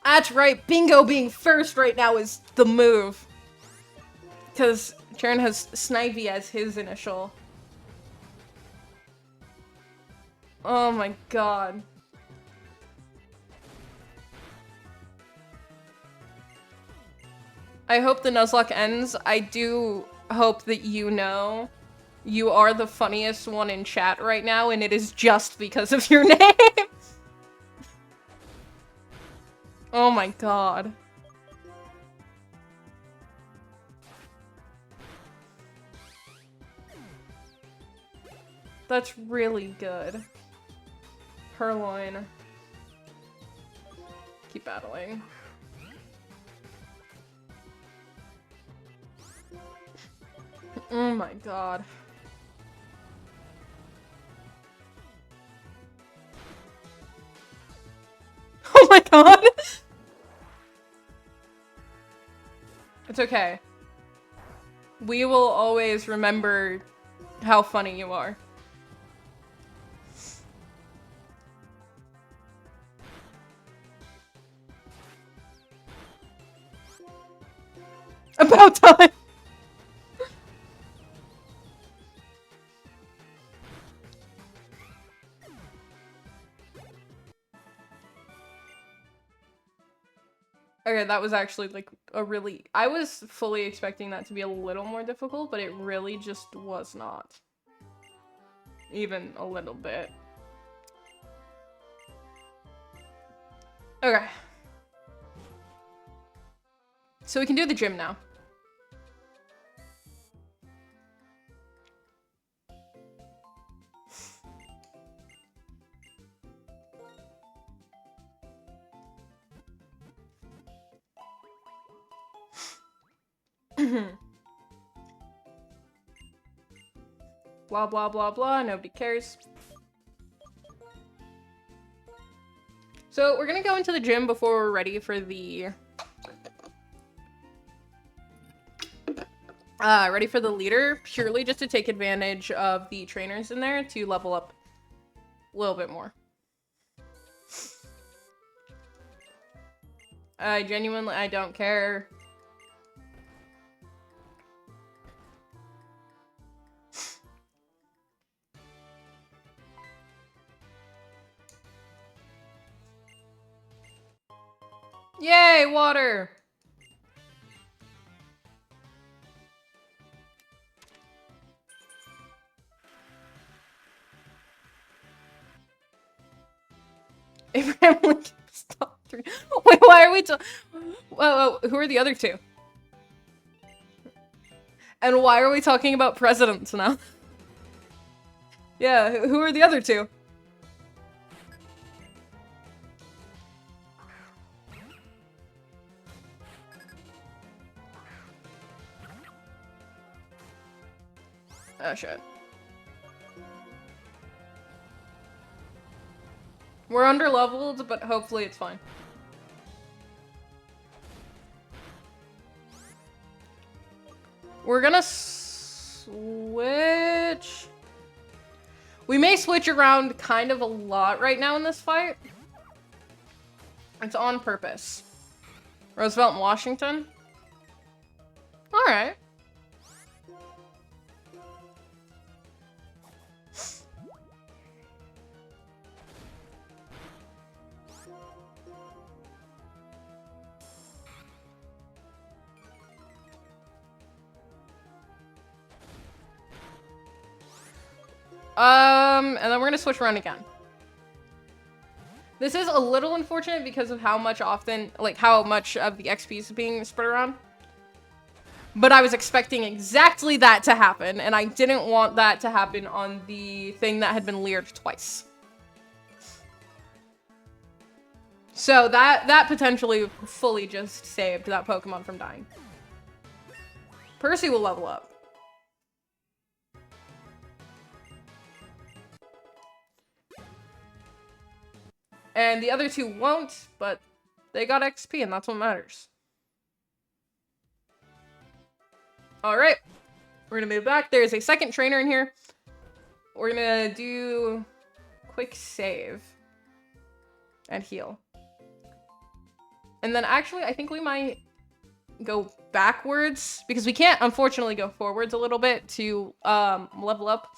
That's right. Bingo being first right now is the move. Because Sharon has Snivy as his initial. Oh my god. I hope the Nuzlocke ends. I do hope that you know you are the funniest one in chat right now, and it is just because of your name. Oh my god. That's really good. Purloin. Keep battling. Oh my god. Oh my god! It's okay. We will always remember how funny you are. About time. Okay, that was actually like a really... I was fully expecting that to be a little more difficult, but it really just was not. Even a little bit. Okay. So we can do the gym now. Blah, blah, blah, blah. Nobody cares. So we're gonna go into the gym before we're ready for the... ready for the leader, purely just to take advantage of the trainers in there to level up a little bit more. I don't care. Yay, water! Abraham Lincoln top 3. Wait, why are we whoa, who are the other two? And why are we talking about presidents now? Yeah, who are the other two? Oh, shit. We're under-leveled, but hopefully it's fine. We're gonna switch... We may switch around kind of a lot right now in this fight. It's on purpose. Roosevelt and Washington? Alright. And then we're gonna switch around again. This is a little unfortunate because of how much of the XP is being spread around. But I was expecting exactly that to happen, and I didn't want that to happen on the thing that had been leered twice. So that potentially fully just saved that Pokemon from dying. Percy will level up. And the other two won't, but they got XP, and that's what matters. Alright. We're gonna move back. There's a second trainer in here. We're gonna do quick save. And heal. And then actually, I think we might go backwards, because we can't, unfortunately, go forwards a little bit to level up,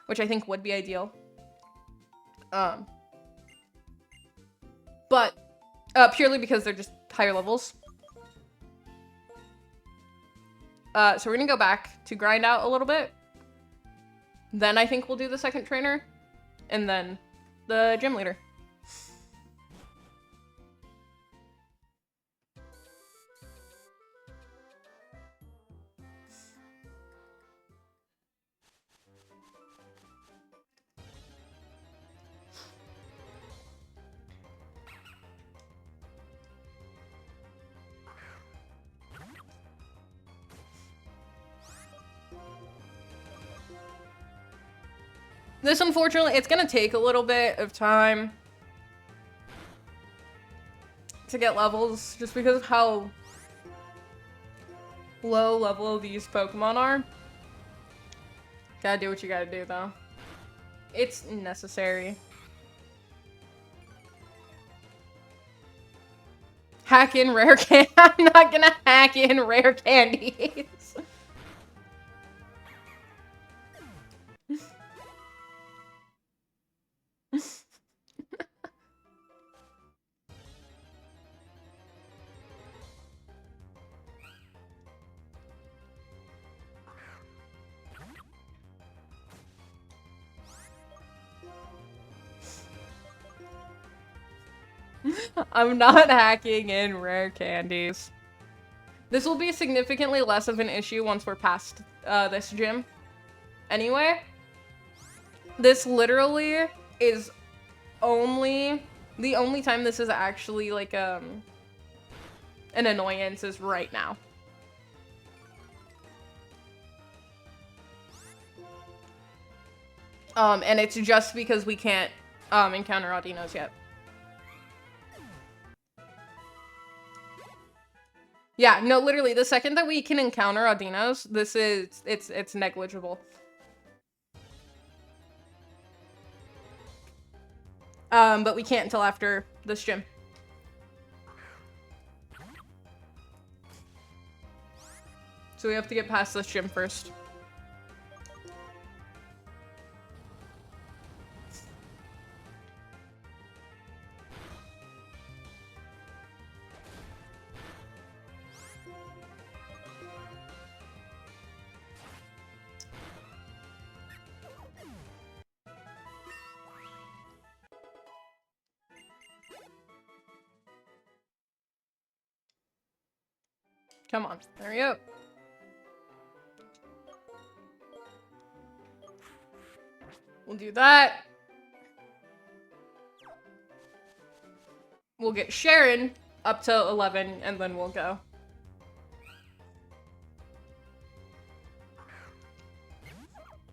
which I think would be ideal. But purely because they're just higher levels. So we're gonna go back to grind out a little bit. Then I think we'll do the second trainer. And then the gym leader. This, unfortunately, it's gonna take a little bit of time to get levels, just because of how low level these Pokemon are. Gotta do what you gotta do, though. It's necessary. Hack in rare can- I'm not gonna hack in rare candies. I'm not hacking in rare candies. This will be significantly less of an issue once we're past this gym. Anyway, this literally is the only time this is actually like an annoyance is right now. And it's just because we can't encounter Audinos yet. Yeah, no, literally, the second that we can encounter Audinos, it's negligible. But we can't until after this gym. So we have to get past this gym first. Come on, hurry up. We'll do that. We'll get Sharon up to 11, and then we'll go.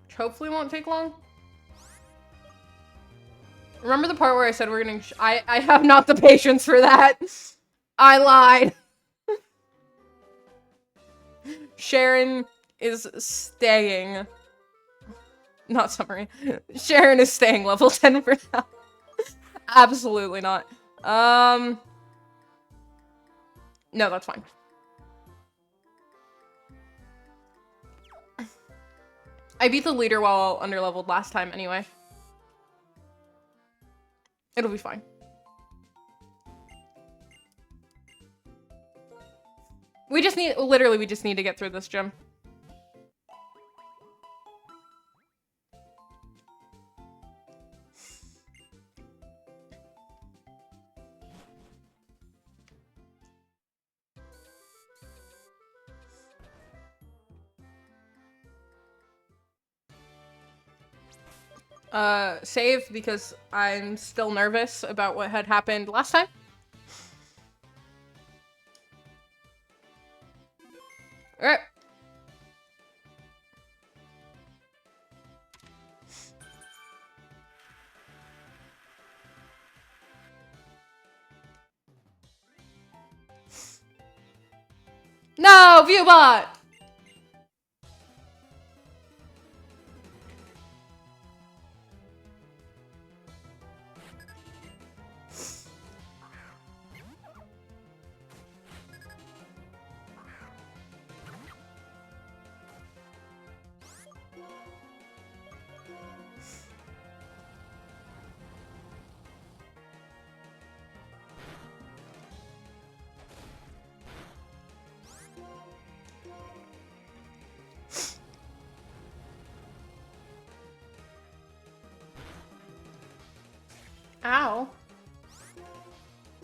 Which hopefully won't take long. Remember the part where I said we're gonna... I have not the patience for that. I lied. Sharon is staying... Not summary. Sharon is staying level 10 for now. Absolutely not. No, that's fine. I beat the leader while underleveled last time anyway. It'll be fine. We just need, literally, we just need to get through this gym. Save because I'm still nervous about what had happened last time. Alright. No, Viewbot! Ow.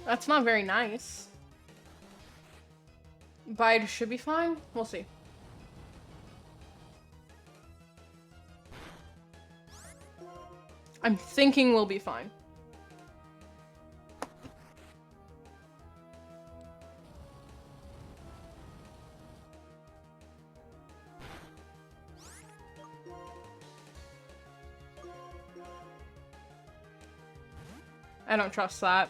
That's not very nice. Bide should be fine. We'll see. I'm thinking we'll be fine. I don't trust that.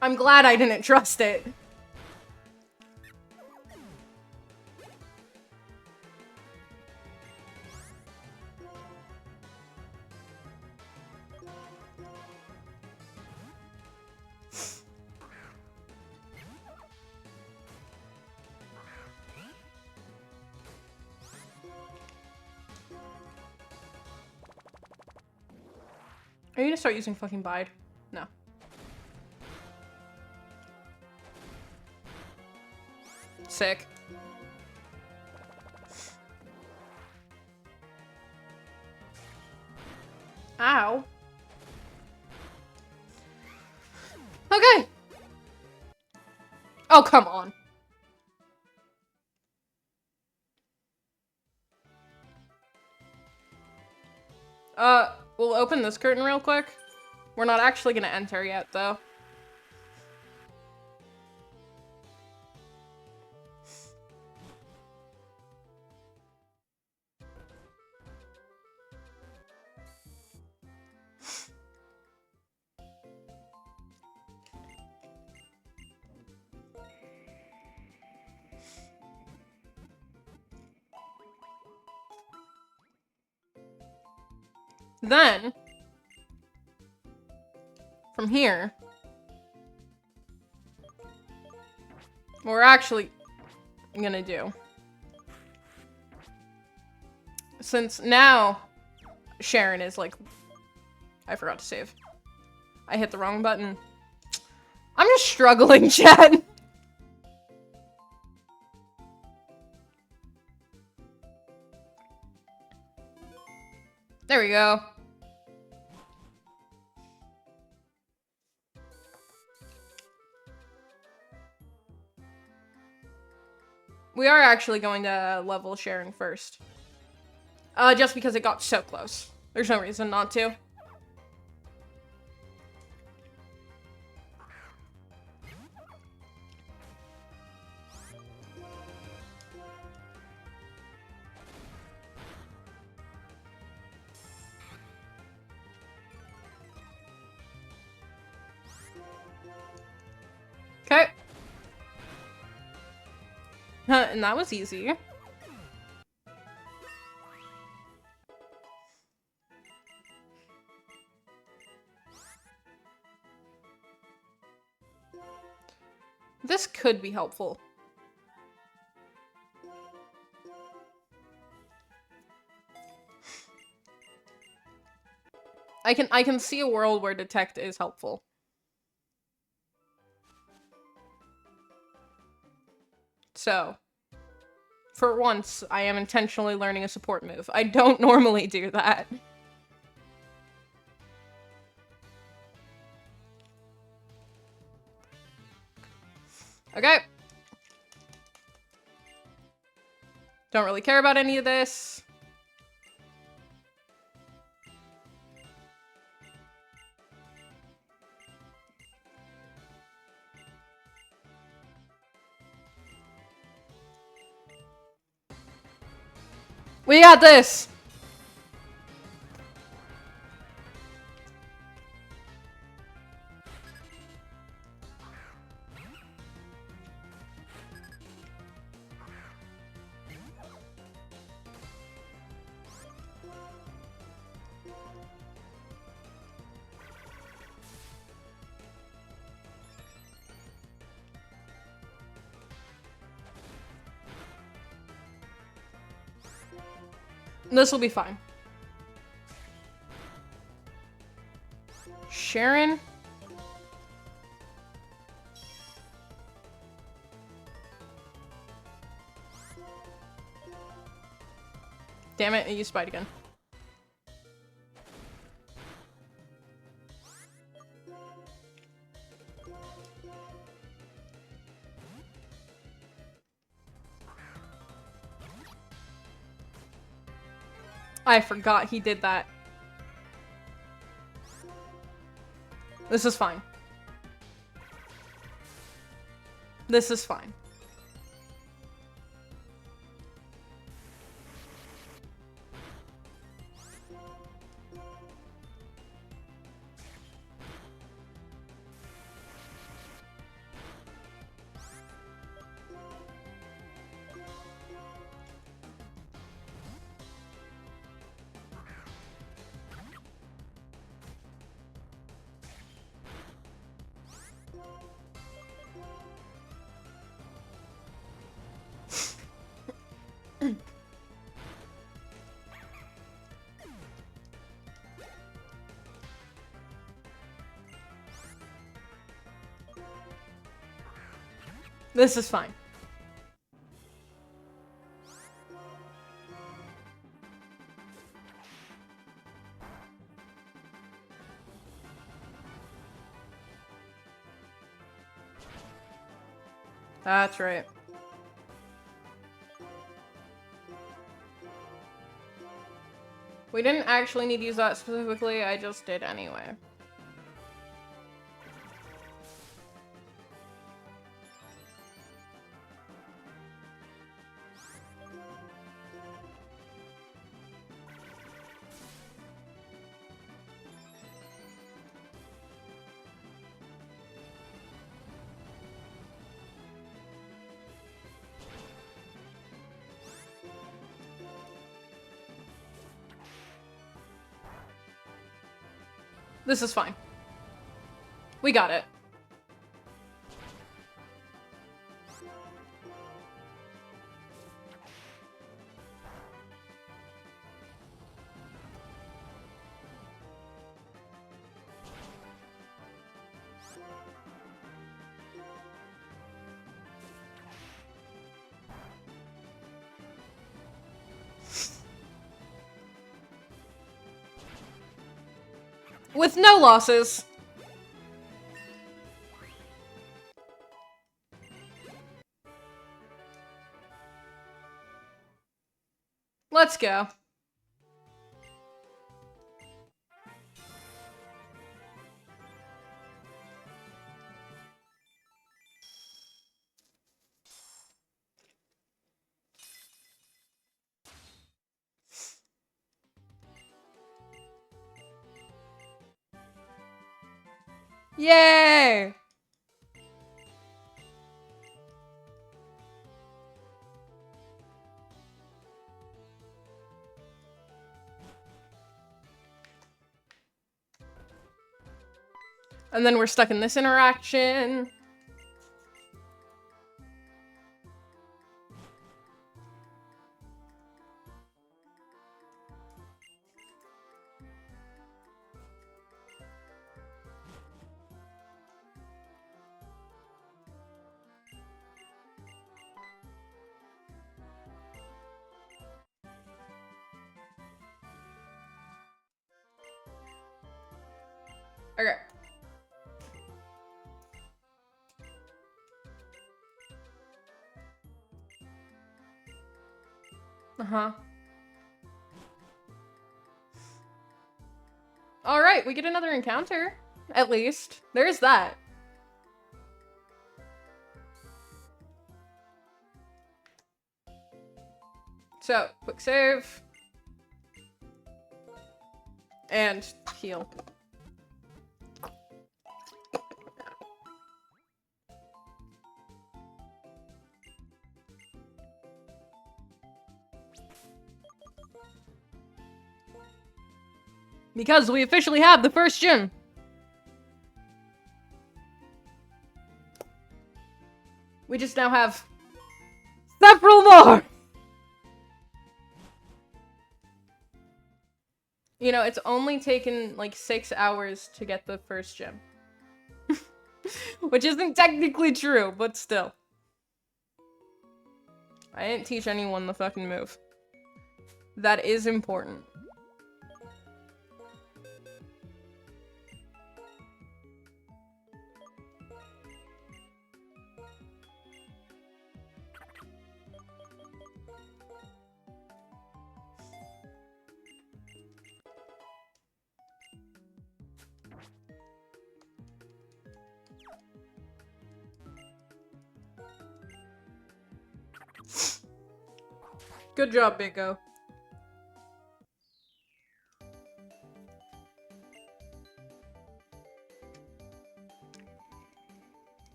I'm glad I didn't trust it. Are you gonna start using fucking Bide? No. Sick. Ow. Okay. Oh, come on. We'll open this curtain real quick. We're not actually gonna enter yet, though. Then, from here, what we're actually gonna do, since now Sharon is like, I forgot to save. I hit the wrong button. I'm just struggling, chat. There we go. We are actually going to level Sharon first. Just because it got so close. There's no reason not to. Okay. And that was easy. This could be helpful. I can see a world where detect is helpful. So, for once, I am intentionally learning a support move. I don't normally do that. Okay. Don't really care about any of this. We got this! This will be fine. Sharon? Damn it, I used Bite again. I forgot he did that. This is fine. This is fine. This is fine. That's right. We didn't actually need to use that specifically, I just did anyway. This is fine. We got it. With no losses. Let's go. Yay! And then we're stuck in this interaction. Okay. Uh-huh. Alright, we get another encounter. At least. There's that. So, quick save. And heal. Because we officially have the first gym. We just now have several more. You know, it's only taken like 6 hours to get the first gym. Which isn't technically true, but still. I didn't teach anyone the fucking move. That is important. Good job, Bingo.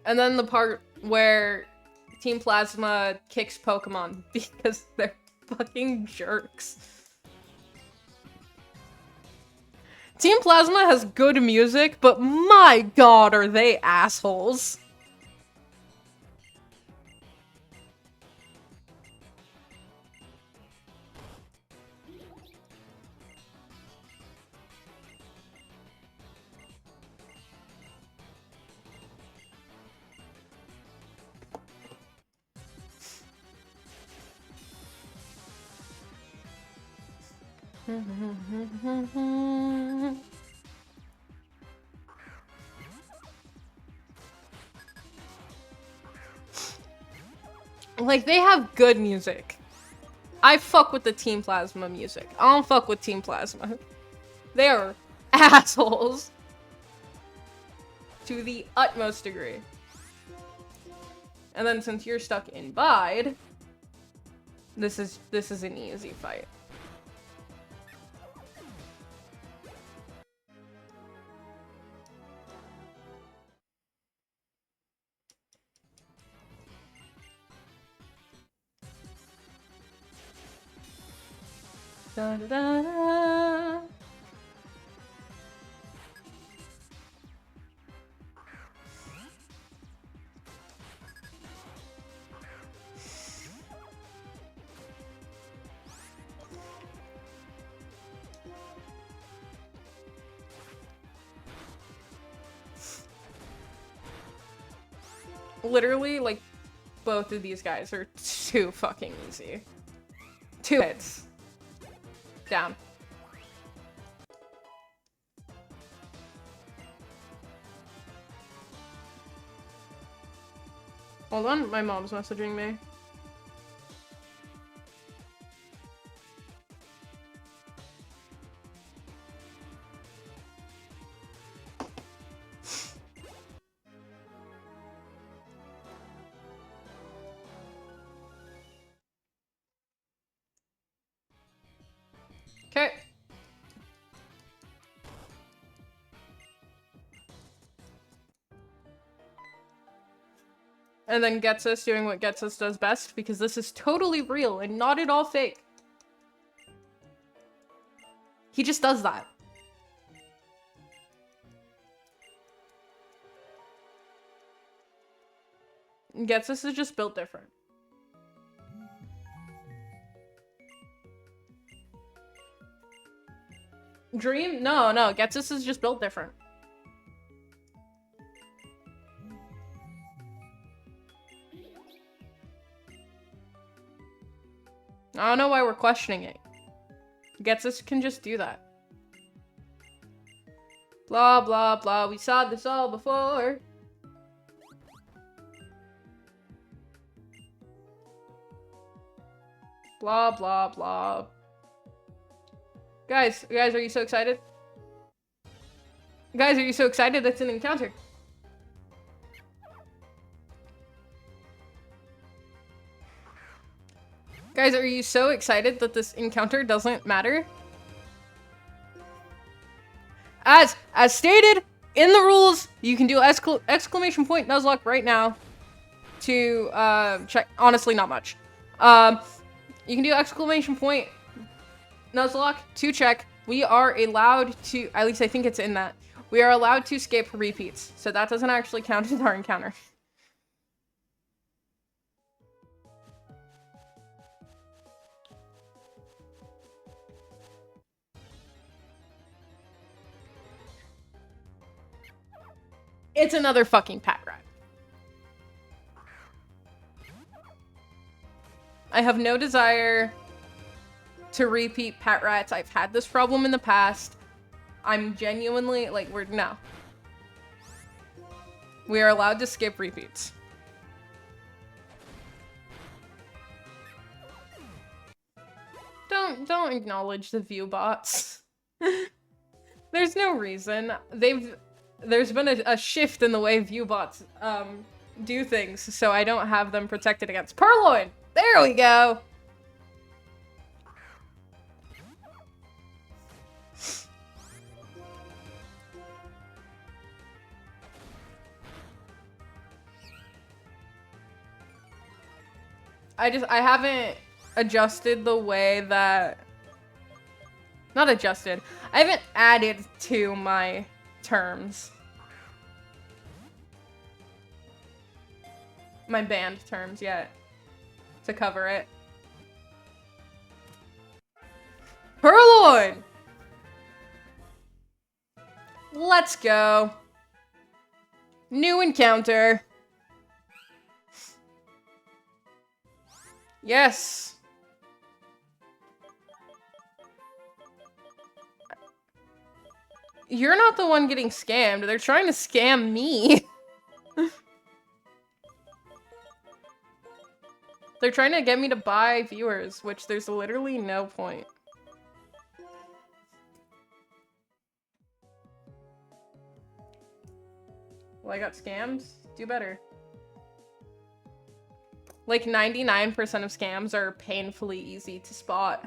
And then the part where Team Plasma kicks Pokemon because they're fucking jerks. Team Plasma has good music, but my god, are they assholes. Like, they have good music. I fuck with the Team Plasma music. I don't fuck with Team Plasma. They are assholes. To the utmost degree. And then since you're stuck in Bide, this is an easy fight. Da, da, da, da. Literally, like, both of these guys are too fucking easy. 2 hits. Down. Hold on, my mom's messaging me. Okay. And then Getsus doing what Getsus does best, because this is totally real and not at all fake. He just does that. Getsus is just built different. Dream? No, Getsus is just built different. I don't know why we're questioning it. Getsus can just do that. Blah, blah, blah. We saw this all before. Blah, blah, blah. Guys, are you so excited? Guys, are you so excited? It's an encounter. Guys, are you so excited that this encounter doesn't matter? As stated in the rules, you can do exclamation point Nuzlocke right now to check. Honestly, not much. You can do exclamation point Nuzlocke to check. We are allowed to, at least I think it's in that, we are allowed to skip repeats. So that doesn't actually count as our encounter. It's another fucking pat rat. I have no desire to repeat pat rats. I've had this problem in the past. I'm genuinely, like, no. We are allowed to skip repeats. Don't acknowledge the view bots. There's no reason. There's been a shift in the way view bots do things, so I don't have them protected against Purloin. There we go. I haven't adjusted the way that, not adjusted, I haven't added to my terms. My banned terms yet to cover it. Purloin! Let's go. New encounter. Yes. You're not the one getting scammed. They're trying to scam me. They're trying to get me to buy viewers, which there's literally no point. Well, I got scammed. Do better. Like 99% of scams are painfully easy to spot.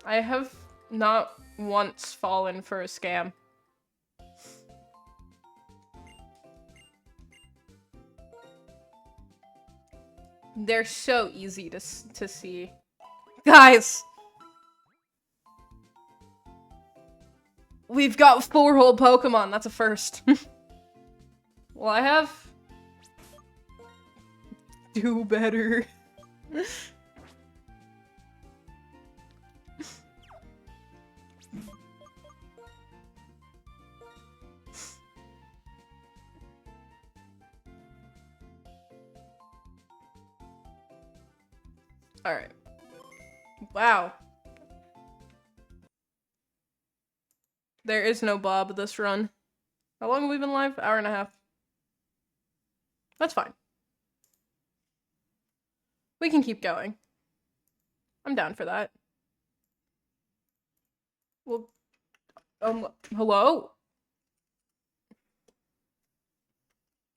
I have not once fallen for a scam. They're so easy to see. Guys! We've got 4 whole Pokemon. That's a first. Well, I have... Do better. Alright. Wow. There is no Bob this run. How long have we been live? Hour and a half. That's fine. We can keep going. I'm down for that. Well, hello?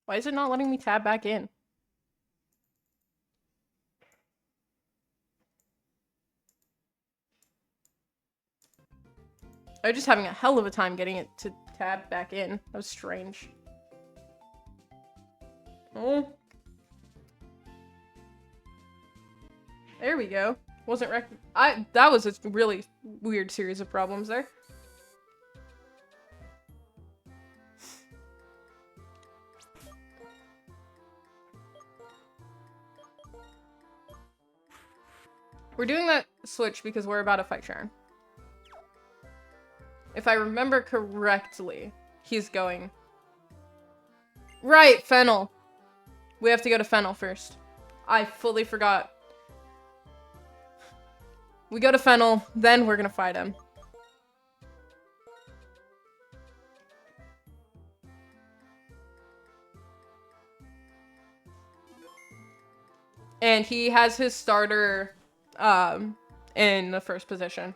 Why is it not letting me tab back in? I was just having a hell of a time getting it to tab back in. That was strange. Oh. There we go. Wasn't that was a really weird series of problems there. We're doing that switch because we're about to fight Sharon. If I remember correctly, he's going... Right, Fennel. We have to go to Fennel first. I fully forgot. We go to Fennel, then we're gonna fight him. And he has his starter in the first position.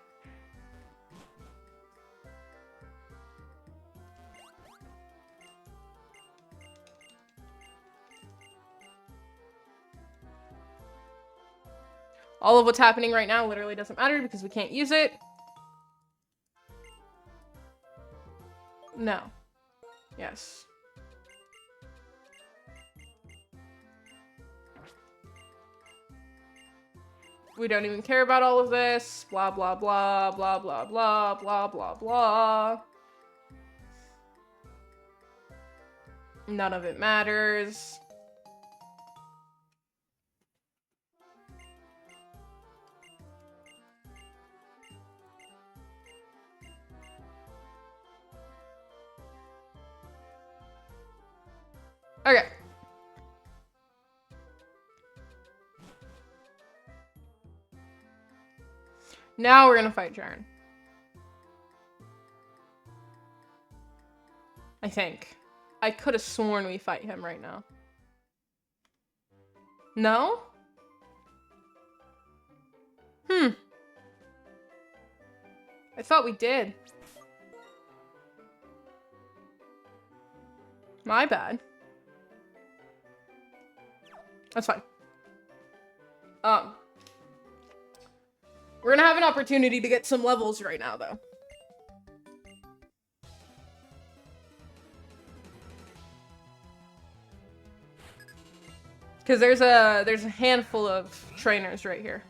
All of what's happening right now literally doesn't matter because we can't use it. No. Yes. We don't even care about all of this. Blah, blah, blah, blah, blah, blah, blah, blah, blah. None of it matters. Okay. Now we're gonna fight Jaren. I think. I could have sworn we fight him right now. No? I thought we did. My bad. That's fine. We're gonna have an opportunity to get some levels right now, though. Because there's a handful of trainers right here.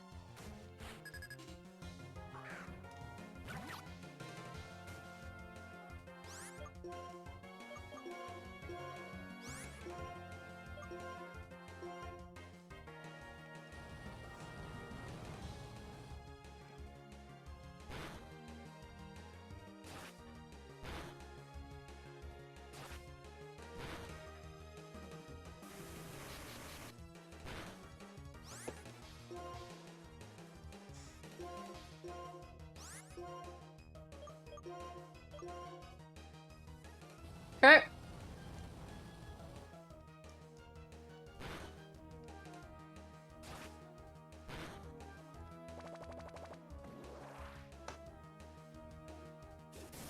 Okay.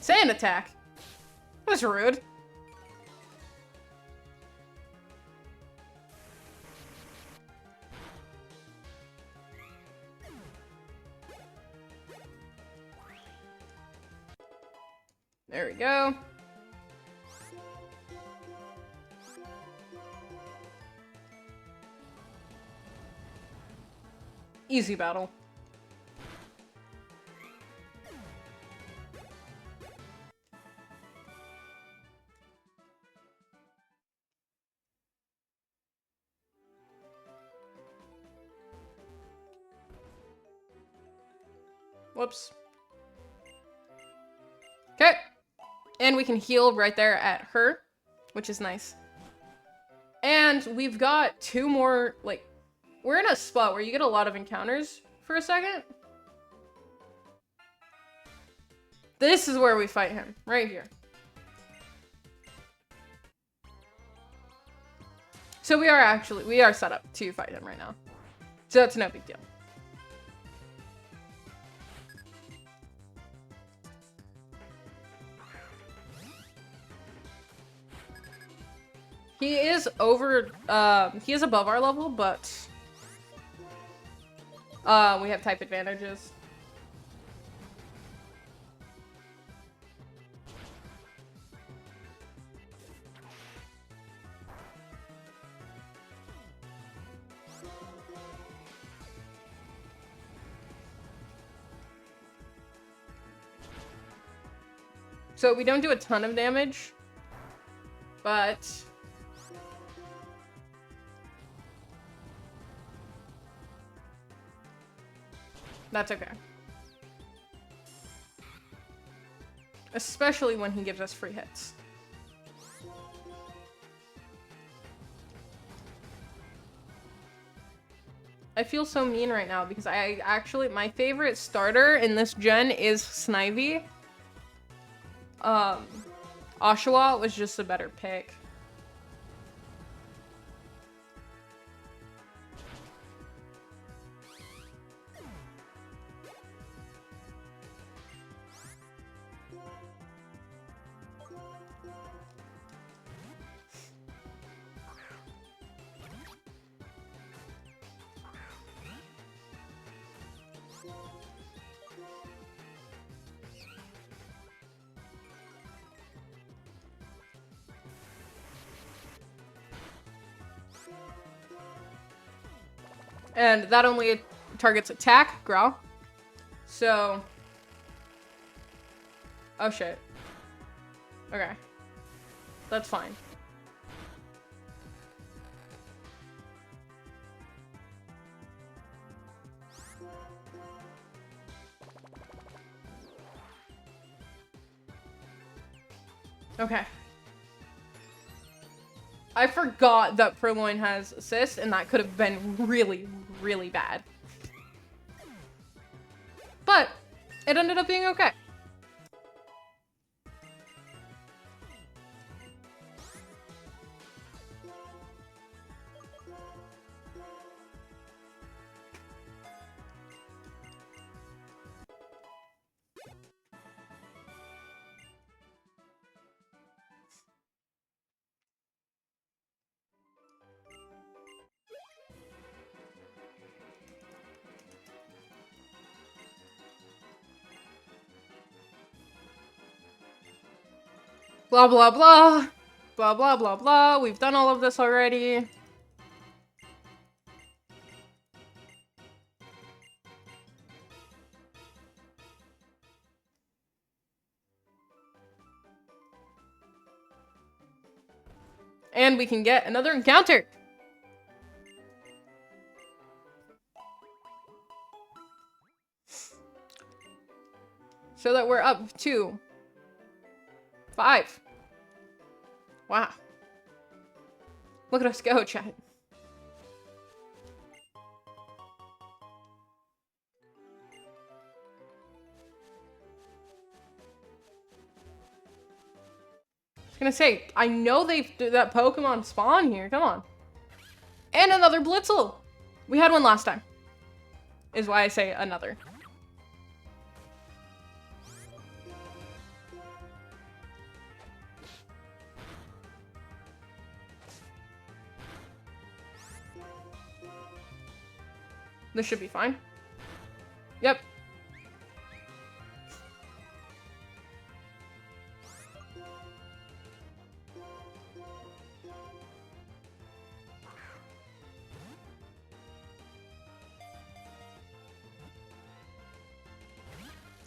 Sand attack. That was rude. There we go. Easy battle. Whoops. Okay. And we can heal right there at her, which is nice. And we've got 2 more, like, we're in a spot where you get a lot of encounters for a second. This is where we fight him, right here. So we are set up to fight him right now. So that's no big deal. He is he is above our level, but we have type advantages. So we don't do a ton of damage, but that's okay. Especially when he gives us free hits. I feel so mean right now because my favorite starter in this gen is Snivy. Oshawa was just a better pick. And that only targets attack, growl. So... oh shit. Okay. That's fine. Okay. I forgot that Purloin has assist, and that could have been really, really bad. But it ended up being okay. Blah, blah, blah. Blah, blah, blah, blah. We've done all of this already. And we can get another encounter. So that we're up to 5. Wow. Look at us go, chat. Gonna say, I know they that Pokemon spawn here. Come on. And another Blitzel. We had one last time. Is why I say another. This should be fine. Yep.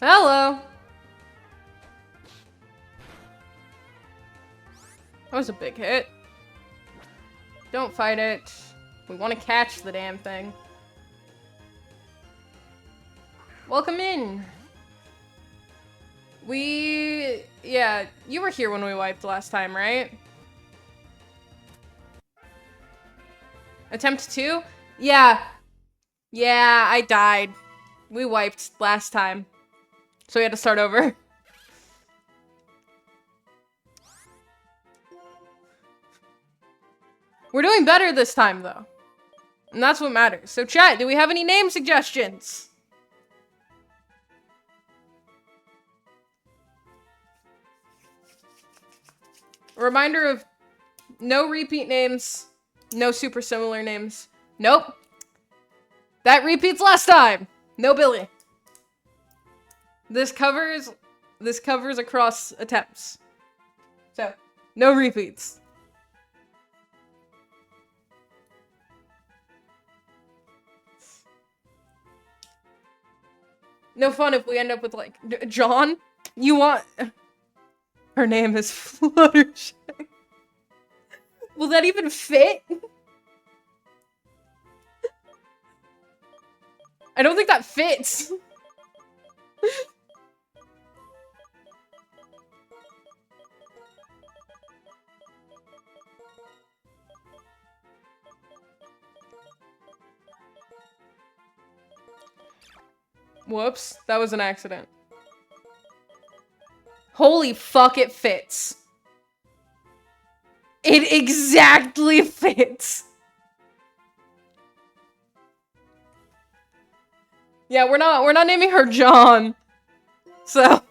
Hello. That was a big hit. Don't fight it. We want to catch the damn thing. Welcome in. Yeah, you were here when we wiped last time, right? Attempt 2? Yeah. Yeah, I died. We wiped last time. So we had to start over. We're doing better this time, though. And that's what matters. So chat, do we have any name suggestions? A reminder of no repeat names, no super similar names. Nope. That repeats last time. No Billy. This covers across attempts. So, no repeats. No fun if we end up with, like, John? You want... Her name is Fluttershy. Will that even fit? I don't think that fits. Whoops, that was an accident. Holy fuck, it fits. It exactly fits. Yeah, we're not naming her John. So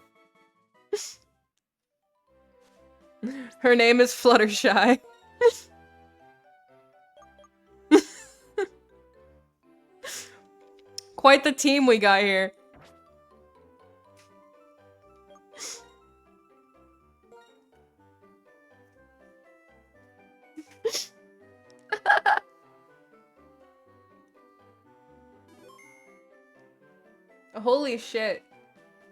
her name is Fluttershy. Quite the team we got here. Holy shit.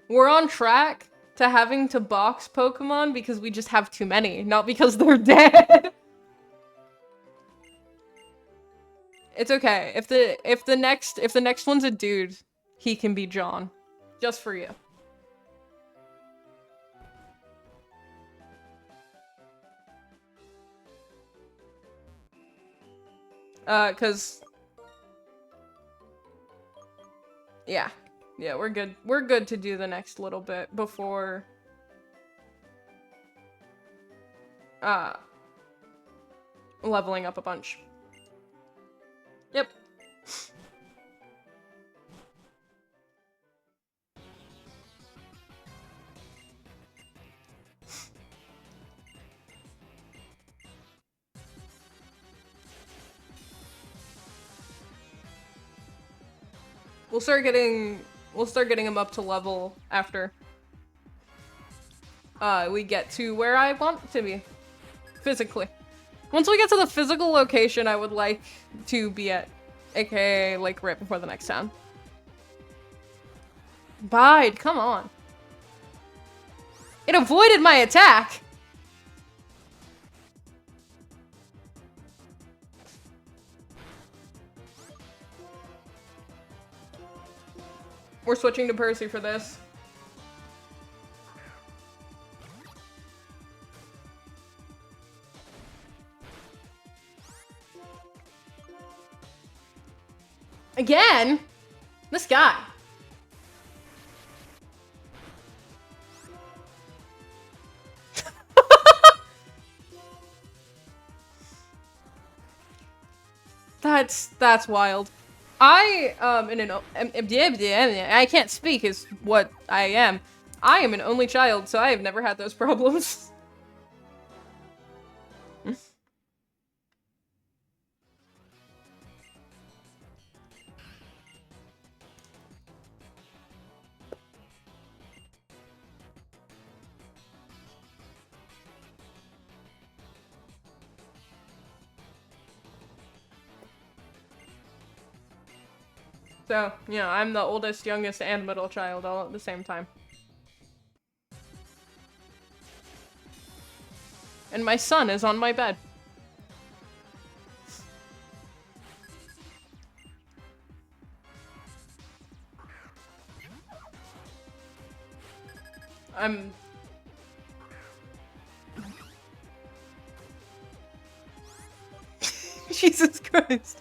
We're on track to having to box Pokemon because we just have too many, not because they're dead. It's okay. If the next one's a dude, he can be John. Just for you. Cause yeah. Yeah, we're good. We're good to do the next little bit before leveling up a bunch. Yep. We'll start getting him up to level after we get to where I want to be physically. Once we get to the physical location I would like to be at, aka like right before the next town. Bide, come on. It avoided my attack. We're switching to Percy for this. Again? This guy. That's wild. I I can't speak is what I am. I am an only child, so I have never had those problems. So, you know, I'm the oldest, youngest, and middle child all at the same time. And my son is on my bed. I'm... Jesus Christ.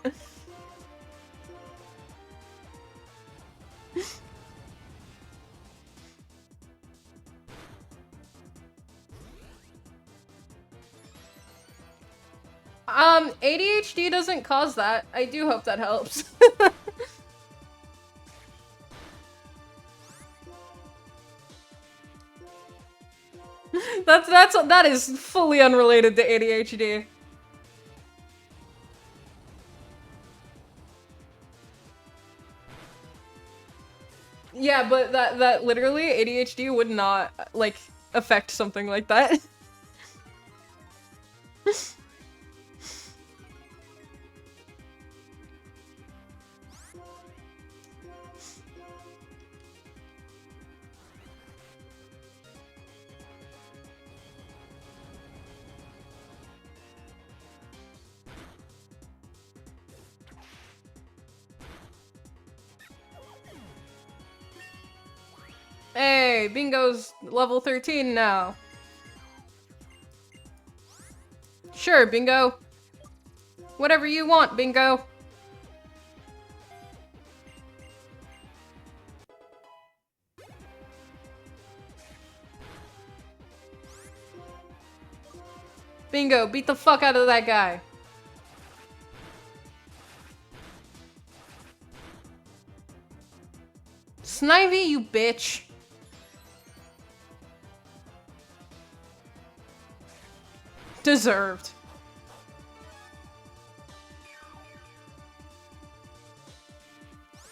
ADHD doesn't cause that. I do hope that helps. That is fully unrelated to ADHD. Yeah, but that literally ADHD would not like affect something like that. Hey, Bingo's level 13 now. Sure, Bingo. Whatever you want, Bingo. Bingo, beat the fuck out of that guy. Snivy, you bitch. Deserved.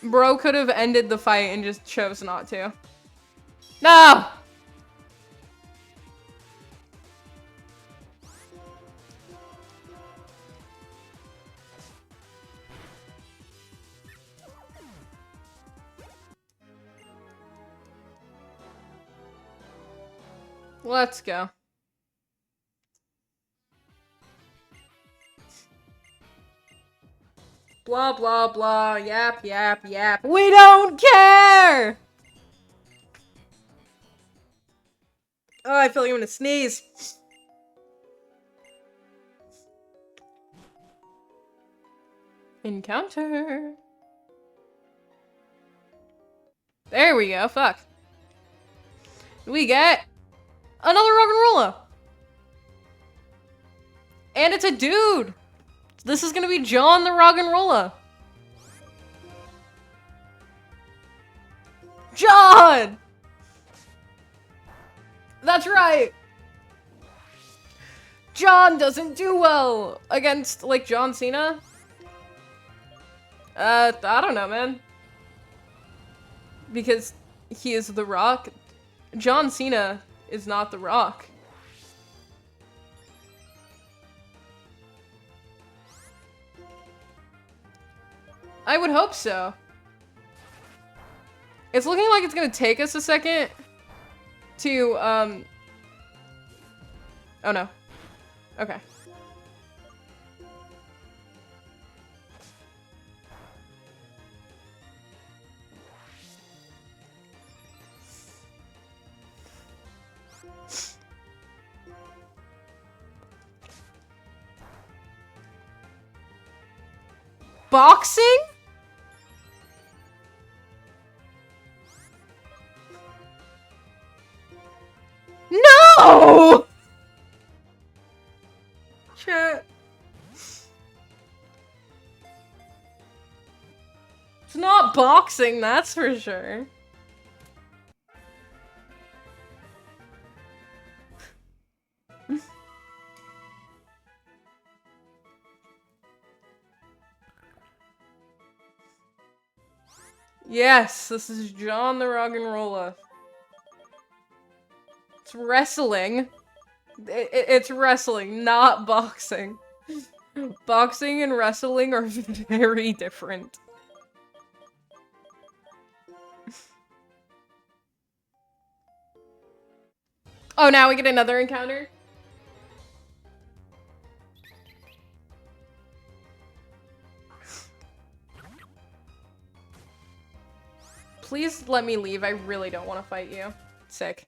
Bro could have ended the fight and just chose not to. No! Let's go. Blah, blah, blah. Yap, yap, yap. We don't care! Oh, I feel like I'm gonna sneeze. Encounter. There we go. Fuck. We get another rock and roller. And it's a dude. This is gonna be John the rock and roller. John! That's right. John doesn't do well against, like, John Cena. I don't know, man. Because he is The Rock. John Cena is not The Rock. I would hope so. It's looking like it's gonna take us a second to, oh no. Okay. Boxing? No! Chat. It's not boxing, that's for sure. Yes, this is John the Rock'n'Roller. It's wrestling. It's wrestling, not boxing. Boxing and wrestling are very different. Oh, now we get another encounter? Please let me leave. I really don't want to fight you. Sick.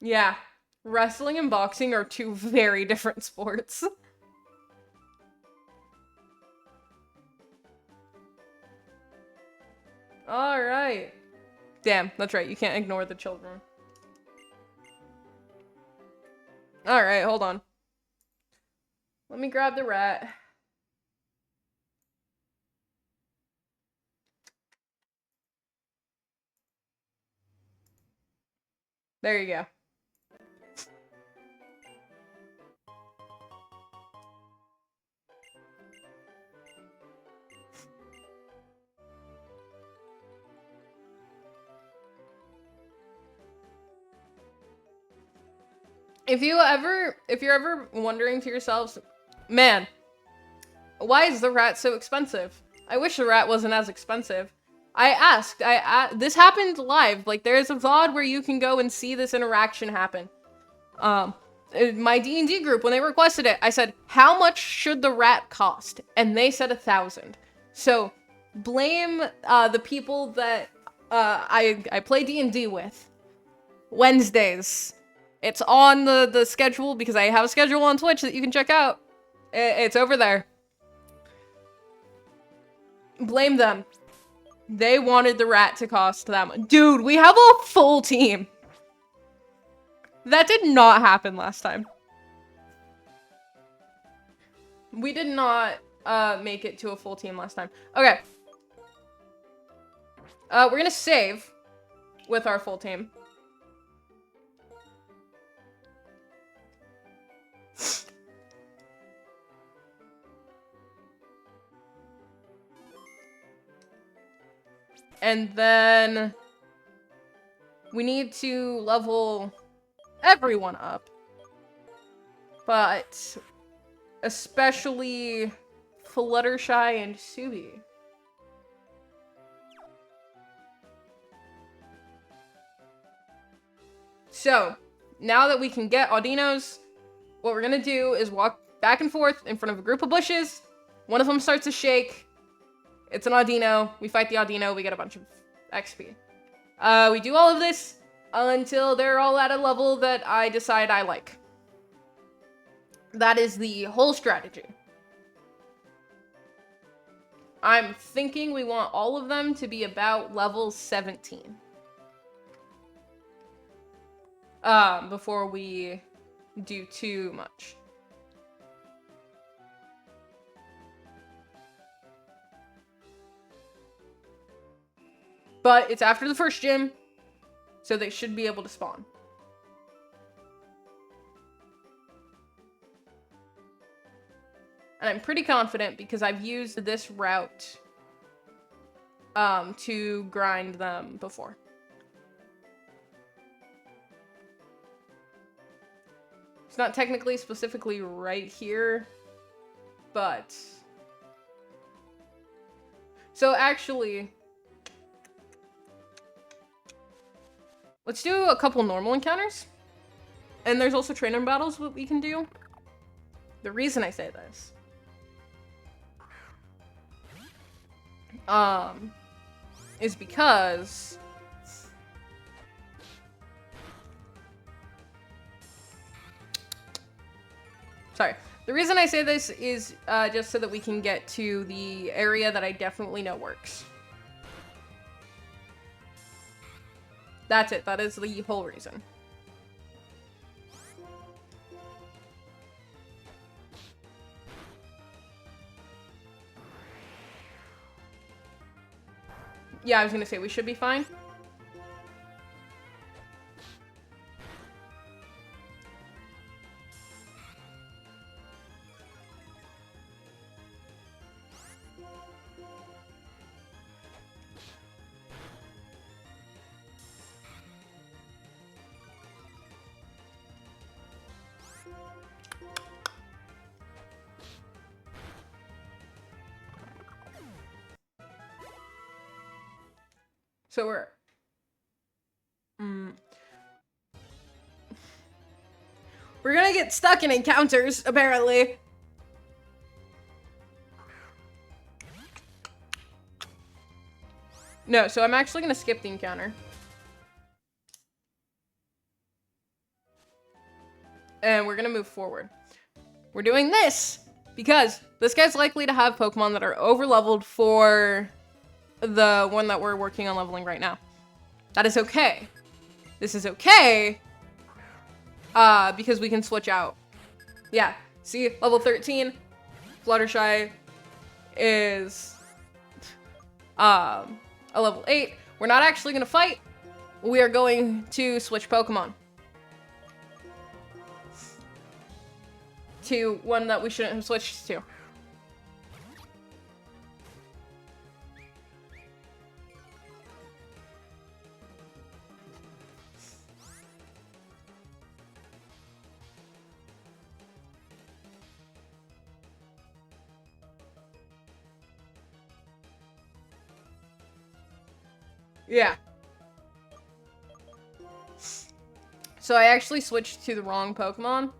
Yeah. Wrestling and boxing are two very different sports. Alright. Damn, that's right. You can't ignore the children. Alright, hold on. Let me grab the rat. There you go. If you're ever wondering to yourselves, man, why is the rat so expensive? I wish the rat wasn't as expensive. This happened live. Like, there's a VOD where you can go and see this interaction happen. In my D&D group, when they requested it, I said, how much should the rat cost? And they said 1,000. So, blame, the people that, I play D&D with. Wednesdays. It's on the schedule because I have a schedule on Twitch that you can check out. It's over there. Blame them. They wanted the rat to cost that much. Dude, we have a full team. That did not happen last time. We did not make it to a full team last time. Okay. We're gonna save with our full team. And then we need to level everyone up. But especially Fluttershy and Subi. So, now that we can get Audinos, what we're gonna do is walk back and forth in front of a group of bushes. One of them starts to shake. It's an Audino. We fight the Audino. We get a bunch of XP. We do all of this until they're all at a level that I decide I like. That is the whole strategy. I'm thinking we want all of them to be about level 17. Before we do too much. But it's after the first gym, so they should be able to spawn. And I'm pretty confident because I've used this route to grind them before. It's not technically specifically right here, but... So actually... Let's do a couple normal encounters. And there's also trainer battles that we can do. The reason I say this... is because... Sorry. The reason I say this is just so that we can get to the area that I definitely know works. That's it. That is the whole reason. Yeah, I was gonna say we should be fine. So we're gonna get stuck in encounters, apparently. No, so I'm actually gonna skip the encounter. And we're gonna move forward. We're doing this because this guy's likely to have Pokemon that are over-leveled for the one that we're working on leveling right now. That is okay. This is okay, because we can switch out. Yeah, see, level 13, Fluttershy is a level 8. We're not actually gonna fight. We are going to switch Pokemon to one that we shouldn't have switched to. Yeah. So I actually switched to the wrong Pokemon.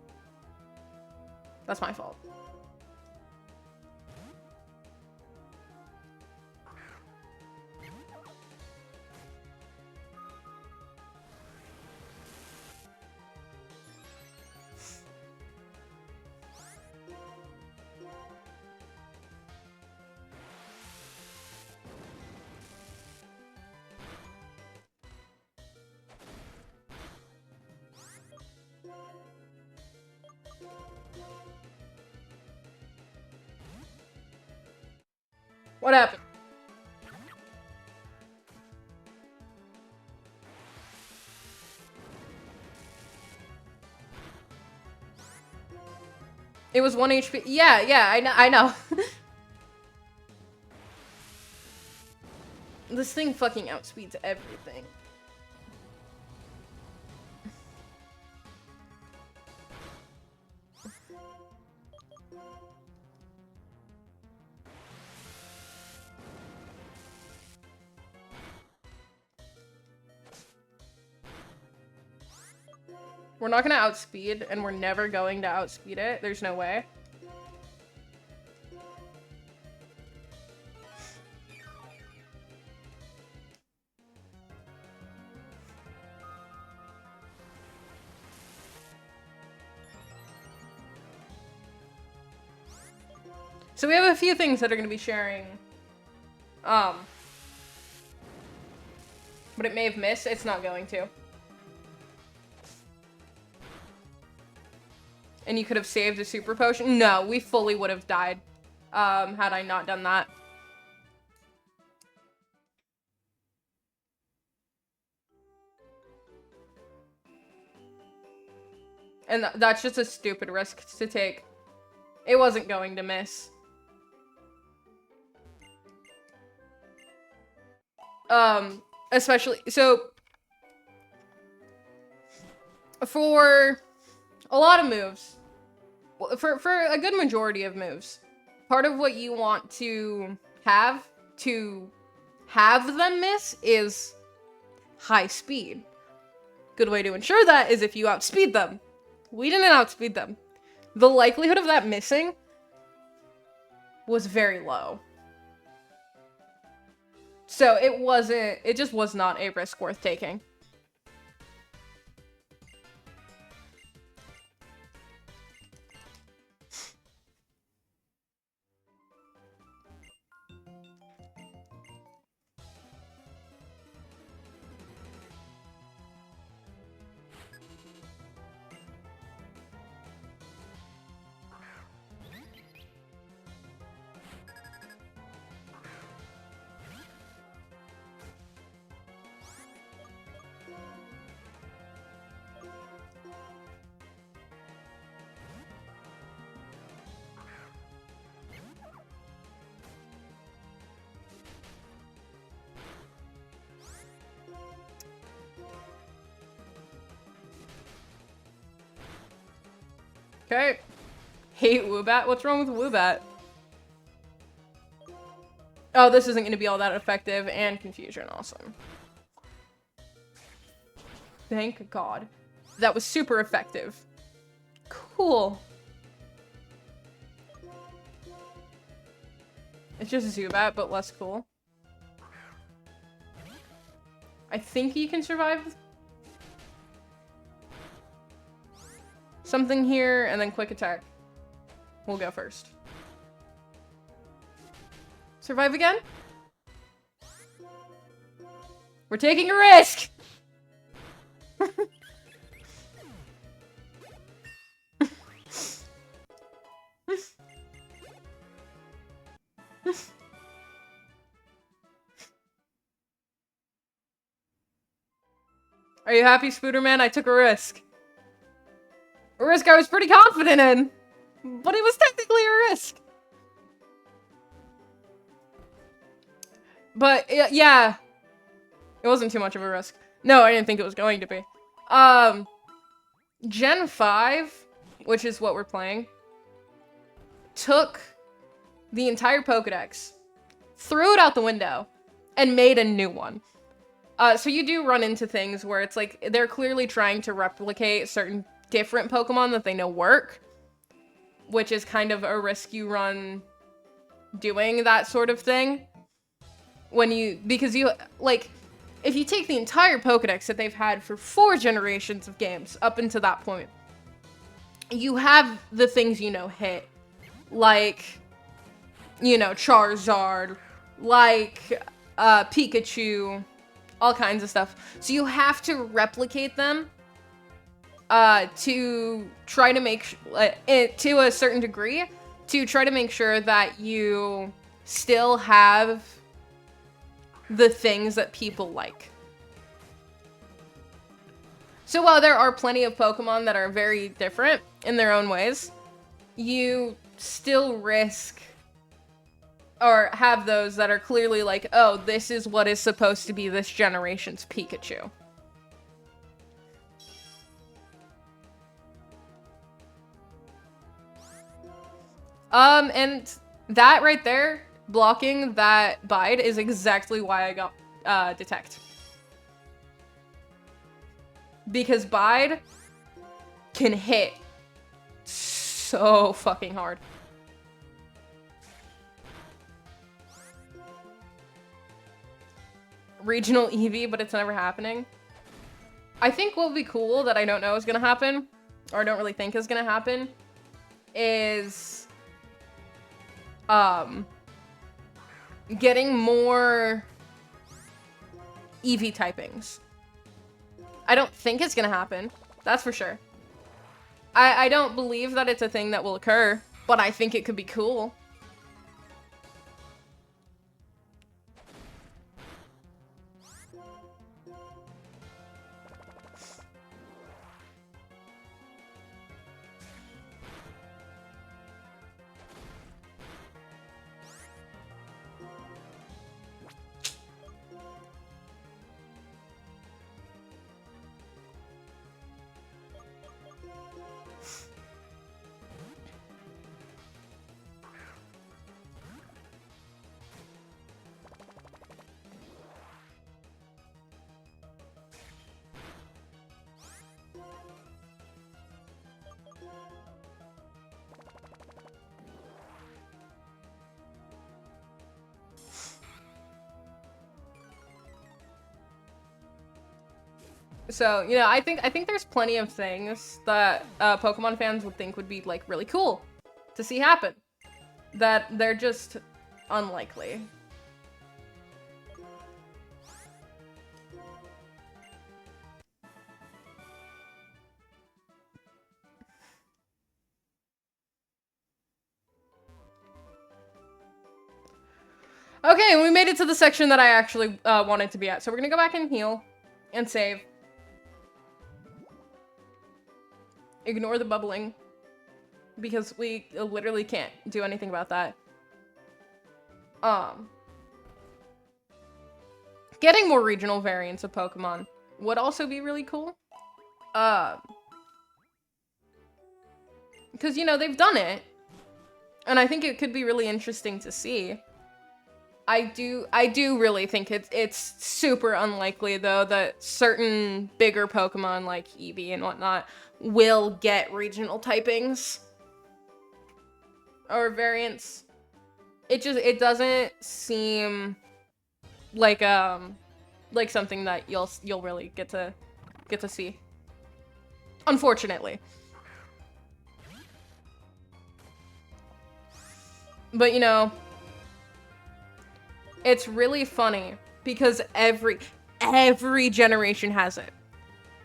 That's my fault. What happened? It was 1 HP. Yeah, I know. This thing fucking outspeeds everything. We're not gonna outspeed, and we're never going to outspeed it. There's no way. So we have a few things that are gonna be sharing. But it may have missed. It's not going to. And you could have saved a super potion? No, we fully would have died, had I not done that. And that's just a stupid risk to take. It wasn't going to miss. Especially, so for a lot of moves, for a good majority of moves, part of what you want to have them miss is high speed. Good way to ensure that is if you outspeed them. We didn't outspeed them. The likelihood of that missing was very low. So it just was not a risk worth taking. Okay. Hate Woobat. What's wrong with Woobat? Oh, this isn't going to be all that effective. And confusion. Awesome. Thank God. That was super effective. Cool. It's just Zubat, but less cool. I think he can survive something here, and then quick attack. We'll go first. Survive again? We're taking a risk! Are you happy, Spooderman? I took a risk. A risk I was pretty confident in. But it was technically a risk. But, yeah. It wasn't too much of a risk. No, I didn't think it was going to be. Gen 5, which is what we're playing, took the entire Pokedex, threw it out the window, and made a new one. So you do run into things where it's like, they're clearly trying to replicate certain different Pokemon that they know work, which is kind of a risk you run doing that sort of thing. Because you, like, if you take the entire Pokedex that they've had for 4 generations of games up until that point, you have the things you know hit. Like, you know, Charizard, like, Pikachu, all kinds of stuff. So you have to replicate them to try to make, to a certain degree, to try to make sure that you still have the things that people like. So while there are plenty of Pokemon that are very different in their own ways, you still risk or have those that are clearly like, oh, this is what is supposed to be this generation's Pikachu. And that right there, blocking that Bide, is exactly why I got Detect. Because Bide can hit so fucking hard. Regional Eevee, but it's never happening. I think what would be cool that I don't know is gonna happen, or I don't really think is gonna happen, is getting more Eevee typings. I don't think it's gonna happen, that's for sure. I don't believe that it's a thing that will occur, but I think it could be cool. So, you know, I think there's plenty of things that Pokemon fans would think would be, like, really cool to see happen. That they're just unlikely. Okay, we made it to the section that I actually wanted to be at. So we're gonna go back and heal and save. Ignore the bubbling, because we literally can't do anything about that. Getting more regional variants of Pokemon would also be really cool. Because, you know, they've done it. And I think it could be really interesting to see. I do really think it's super unlikely, though, that certain bigger Pokemon like Eevee and whatnot will get regional typings. Or variants. It doesn't seem like something that you'll really get to see. Unfortunately. But, you know, it's really funny because every generation has it.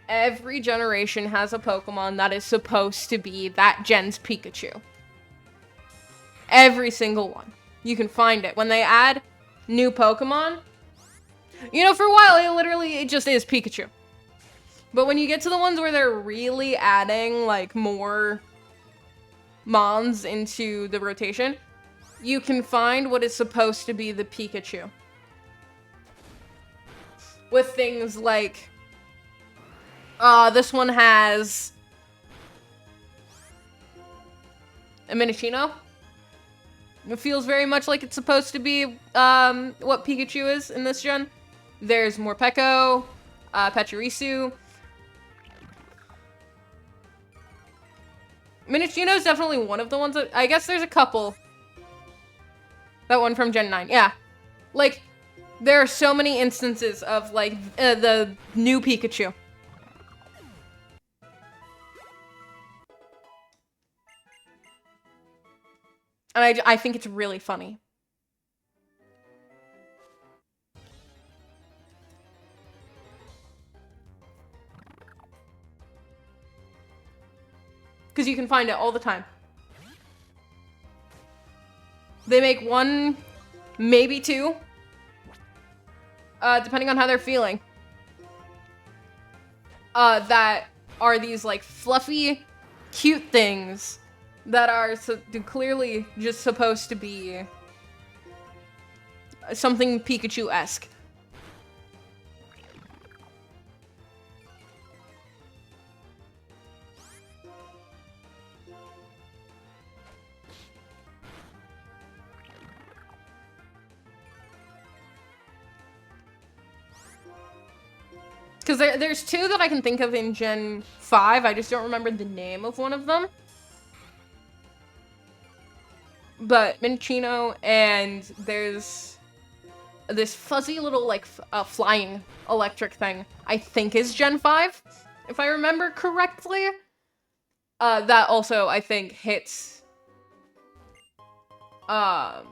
Every generation has a Pokemon that is supposed to be that gen's Pikachu. Every single one. You can find it. When they add new Pokemon, you know, for a while, it just is Pikachu. But when you get to the ones where they're really adding, like, more Mons into the rotation, you can find what is supposed to be the Pikachu. With things like, this one has a Minccino. It feels very much like it's supposed to be what Pikachu is in this gen. There's Morpeko, Pachirisu. Minccino is definitely one of the ones that, I guess there's a couple. That one from Gen 9, yeah. Like, there are so many instances of, like, the new Pikachu. And I think it's really funny. Because you can find it all the time. They make one, maybe two, depending on how they're feeling. That are these, like, fluffy, cute things that are clearly just supposed to be something Pikachu-esque. Because there's two that I can think of in Gen 5. I just don't remember the name of one of them. But Minccino, and there's this fuzzy little, like, flying electric thing, I think is Gen 5, if I remember correctly. That also, I think, hits the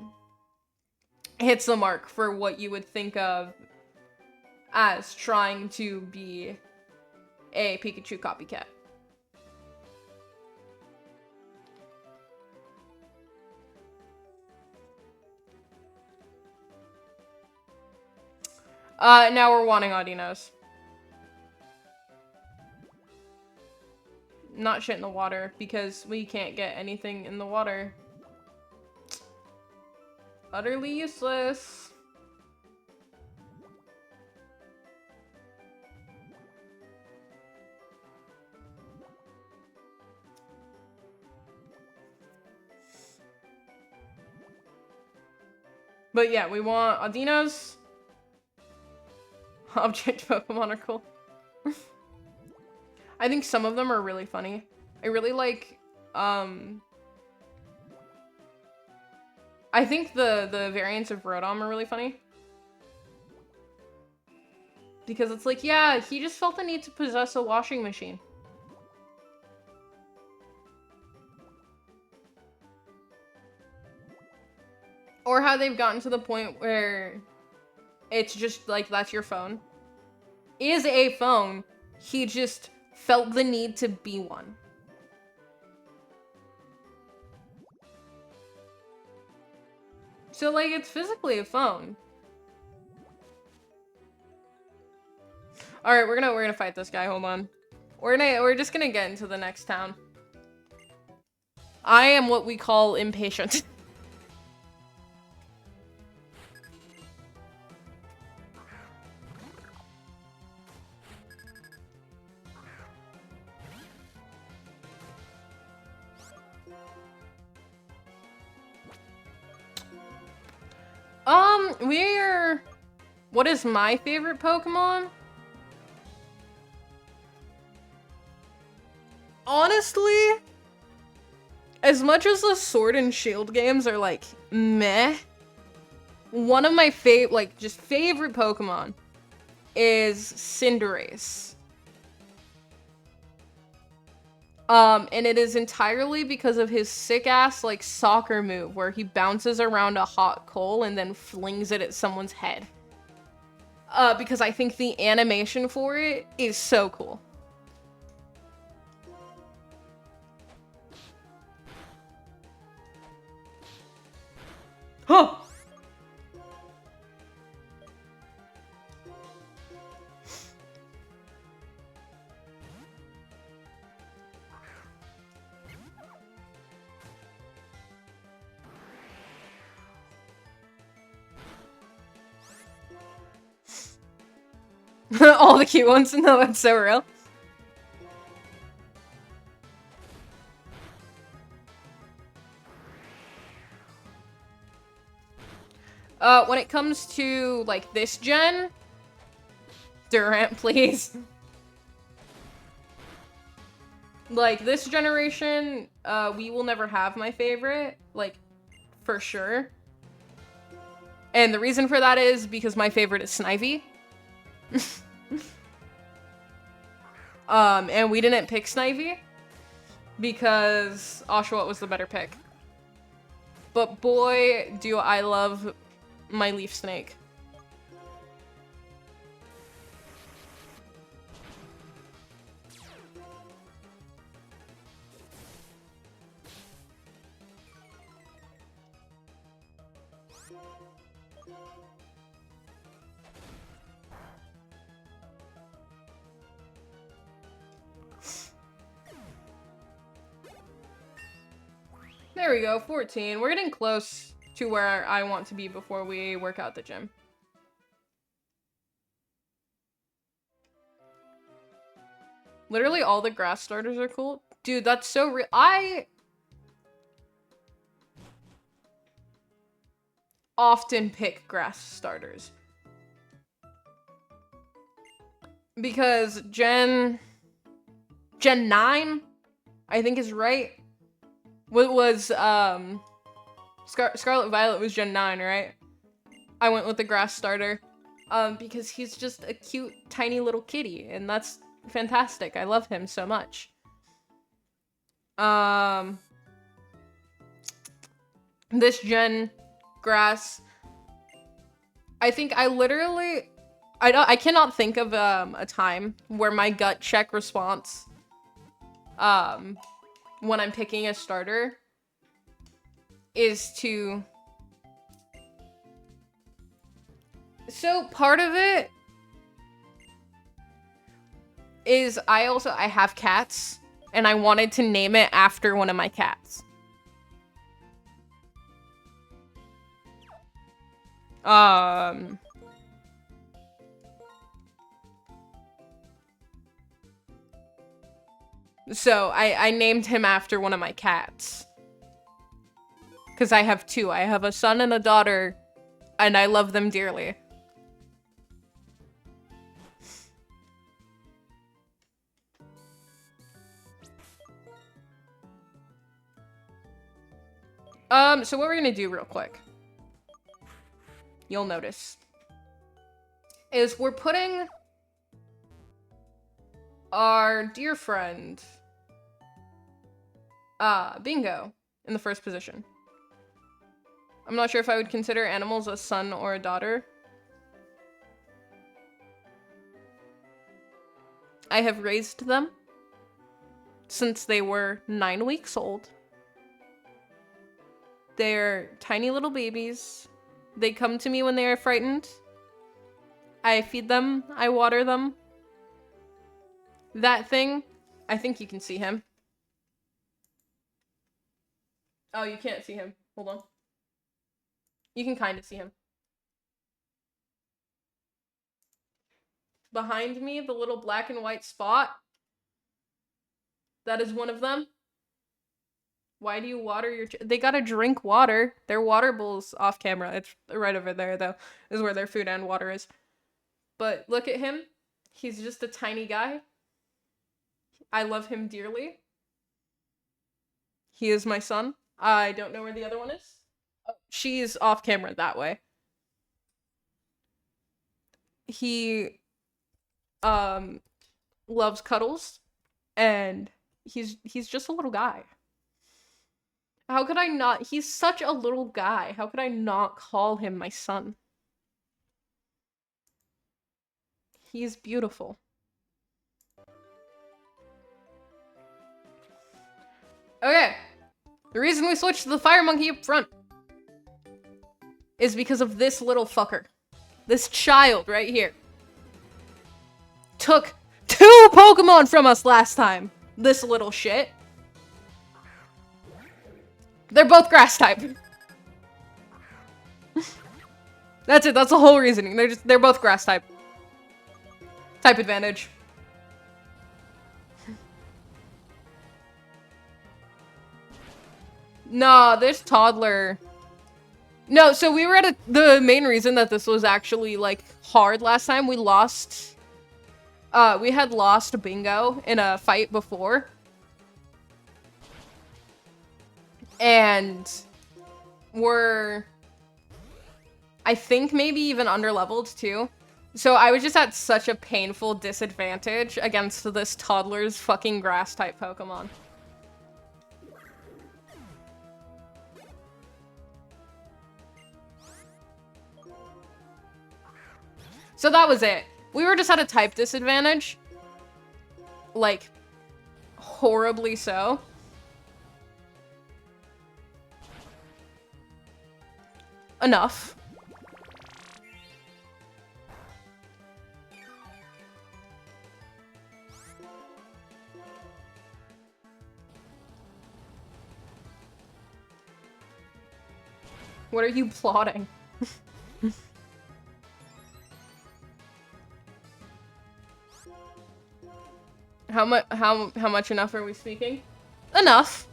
mark for what you would think of as trying to be a Pikachu copycat. Now we're wanting Audinos. Not shit in the water, because we can't get anything in the water. Utterly useless. But yeah, we want Audinos. Object Pokemon are cool. I think some of them are really funny. I really like, I think the variants of Rotom are really funny. Because it's like, yeah, he just felt the need to possess a washing machine. Or how they've gotten to the point where it's just like, that's your phone. Is a phone. He just felt the need to be one. So, like, it's physically a phone. Alright, we're gonna fight this guy, hold on. We're just gonna get into the next town. I am what we call impatient. What is my favorite Pokemon? Honestly, as much as the Sword and Shield games are like meh, one of my favorite Pokemon is Cinderace. And it is entirely because of his sick-ass, like, soccer move where he bounces around a hot coal and then flings it at someone's head. Because I think the animation for it is so cool. Huh! All the cute ones. No, that's so real. When it comes to, like, this gen, Durant, please. Like, this generation, we will never have my favorite, like, for sure. And the reason for that is because my favorite is Snivy. And we didn't pick Snivy because Oshawott was the better pick. But boy, do I love my Leaf Snake. There we go, 14. We're getting close to where I want to be before we work out the gym. Literally all the grass starters are cool. Dude, that's so real. I often pick grass starters. Because Gen 9, I think is right. What was, Scarlet Violet was Gen 9, right? I went with the grass starter. Because he's just a cute, tiny little kitty, and that's fantastic. I love him so much. This gen, grass. I think I cannot think of, a time where my gut check response, when I'm picking a starter is to... So part of it is I have cats and I wanted to name it after one of my cats. So I named him after one of my cats. Because I have two. I have a son and a daughter, and I love them dearly. So what we're gonna do real quick, you'll notice, is we're putting our dear friend, Bingo, in the first position. I'm not sure if I would consider animals a son or a daughter. I have raised them since they were 9 weeks old. They're tiny little babies. They come to me when they are frightened. I feed them. I water them. That thing, I think you can see him. Oh, you can't see him. Hold on. You can kind of see him. Behind me, the little black and white spot. That is one of them. Why do you water your... They gotta drink water. Their water bowl's off camera. It's right over there, though. Is where their food and water is. But look at him. He's just a tiny guy. I love him dearly. He is my son. I don't know where the other one is. Oh, she's off camera that way. He loves cuddles, and he's just a little guy. How could I not? He's such a little guy. How could I not call him my son? He's beautiful. Okay. The reason we switched to the fire monkey up front is because of this little fucker. This child right here. Took 2 Pokemon from us last time. This little shit. They're both grass type. That's it. That's the whole reasoning. They're both grass type. Type advantage. Nah, this toddler. No, so we were at the main reason that this was actually like hard last time. We lost. We had lost Bingo in a fight before. And we're, I think, maybe even underleveled too. So I was just at such a painful disadvantage against this toddler's fucking grass type Pokemon. So that was it. We were just at a type disadvantage. Like, horribly so. Enough. What are you plotting? How much enough are we speaking? Enough.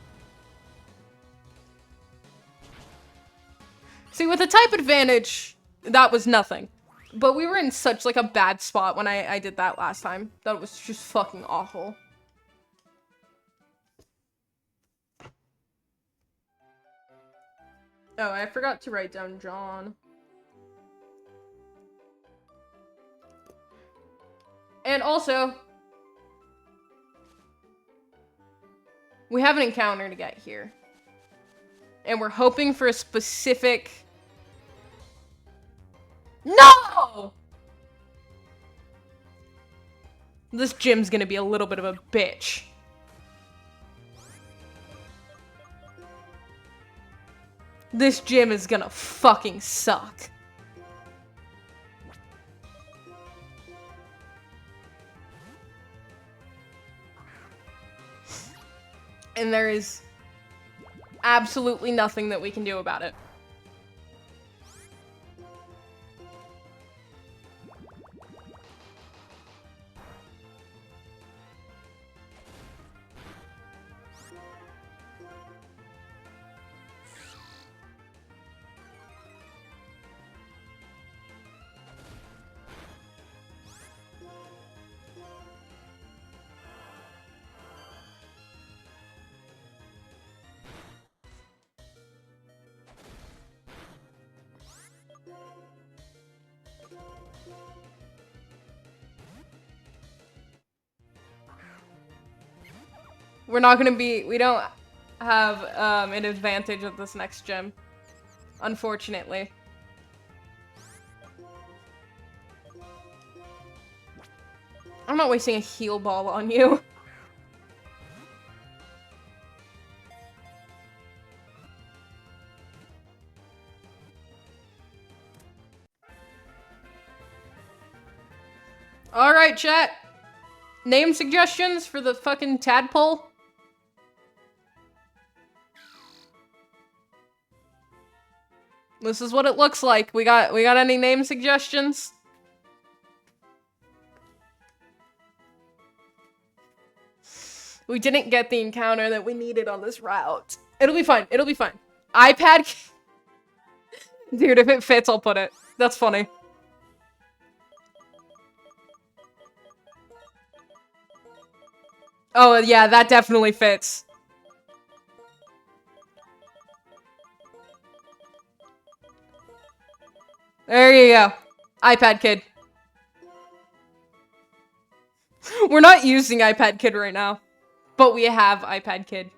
See, with a type advantage, that was nothing. But we were in such, like, a bad spot when I did that last time. That was just fucking awful. Oh, I forgot to write down John. And also, we have an encounter to get here. And we're hoping for a specific... No! This gym's gonna be a little bit of a bitch. This gym is gonna fucking suck. And there is absolutely nothing that we can do about it. We're not gonna be, we don't have an advantage of this next gym, unfortunately. I'm not wasting a heal ball on you. Alright, chat. Name suggestions for the fucking tadpole? This is what it looks like. We got any name suggestions? We didn't get the encounter that we needed on this route. It'll be fine. It'll be fine. iPad. Dude, if it fits, I'll put it. That's funny. Oh, yeah, that definitely fits. There you go. iPad Kid. We're not using iPad Kid right now, but we have iPad Kid.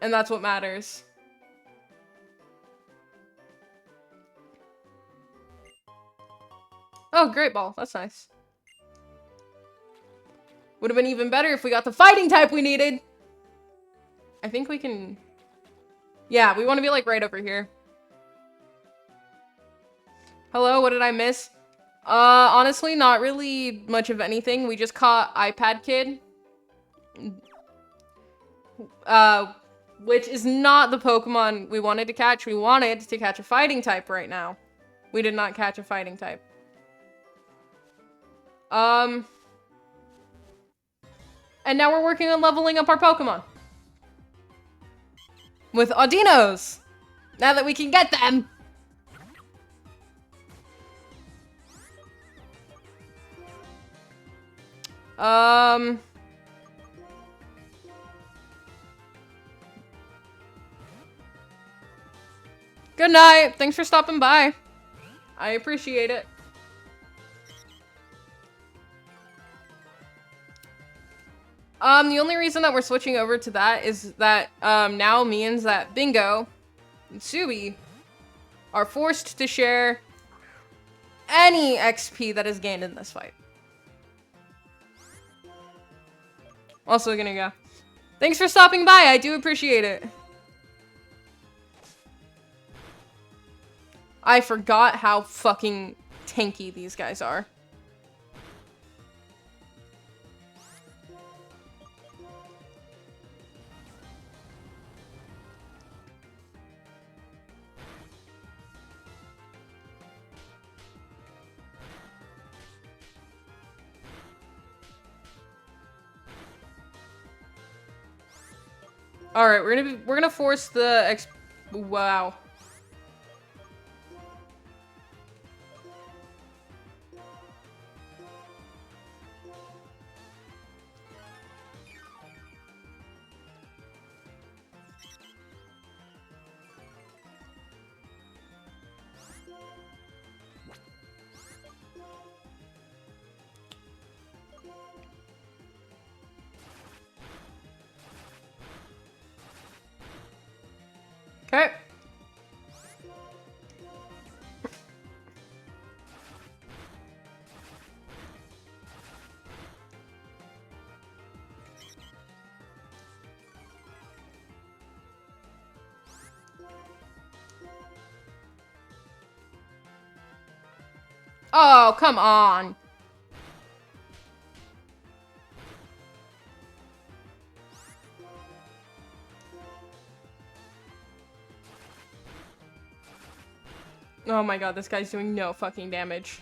And that's what matters. Oh, great ball. That's nice. Would have been even better if we got the fighting type we needed. I think we can... Yeah, we want to be like right over here. Hello, what did I miss? Honestly, not really much of anything. We just caught iPad Kid. Which is not the Pokemon we wanted to catch. We wanted to catch a fighting type right now. We did not catch a fighting type. And now we're working on leveling up our Pokemon. With Audinos! Now that we can get them! Good night. Thanks for stopping by. I appreciate it. The only reason that we're switching over to that is that, now means that Bingo and Subi are forced to share any XP that is gained in this fight. Also gonna go. Thanks for stopping by. I do appreciate it. I forgot how fucking tanky these guys are. All right, we're gonna force the wow. Okay. Oh, come on. Oh my god, this guy's doing no fucking damage.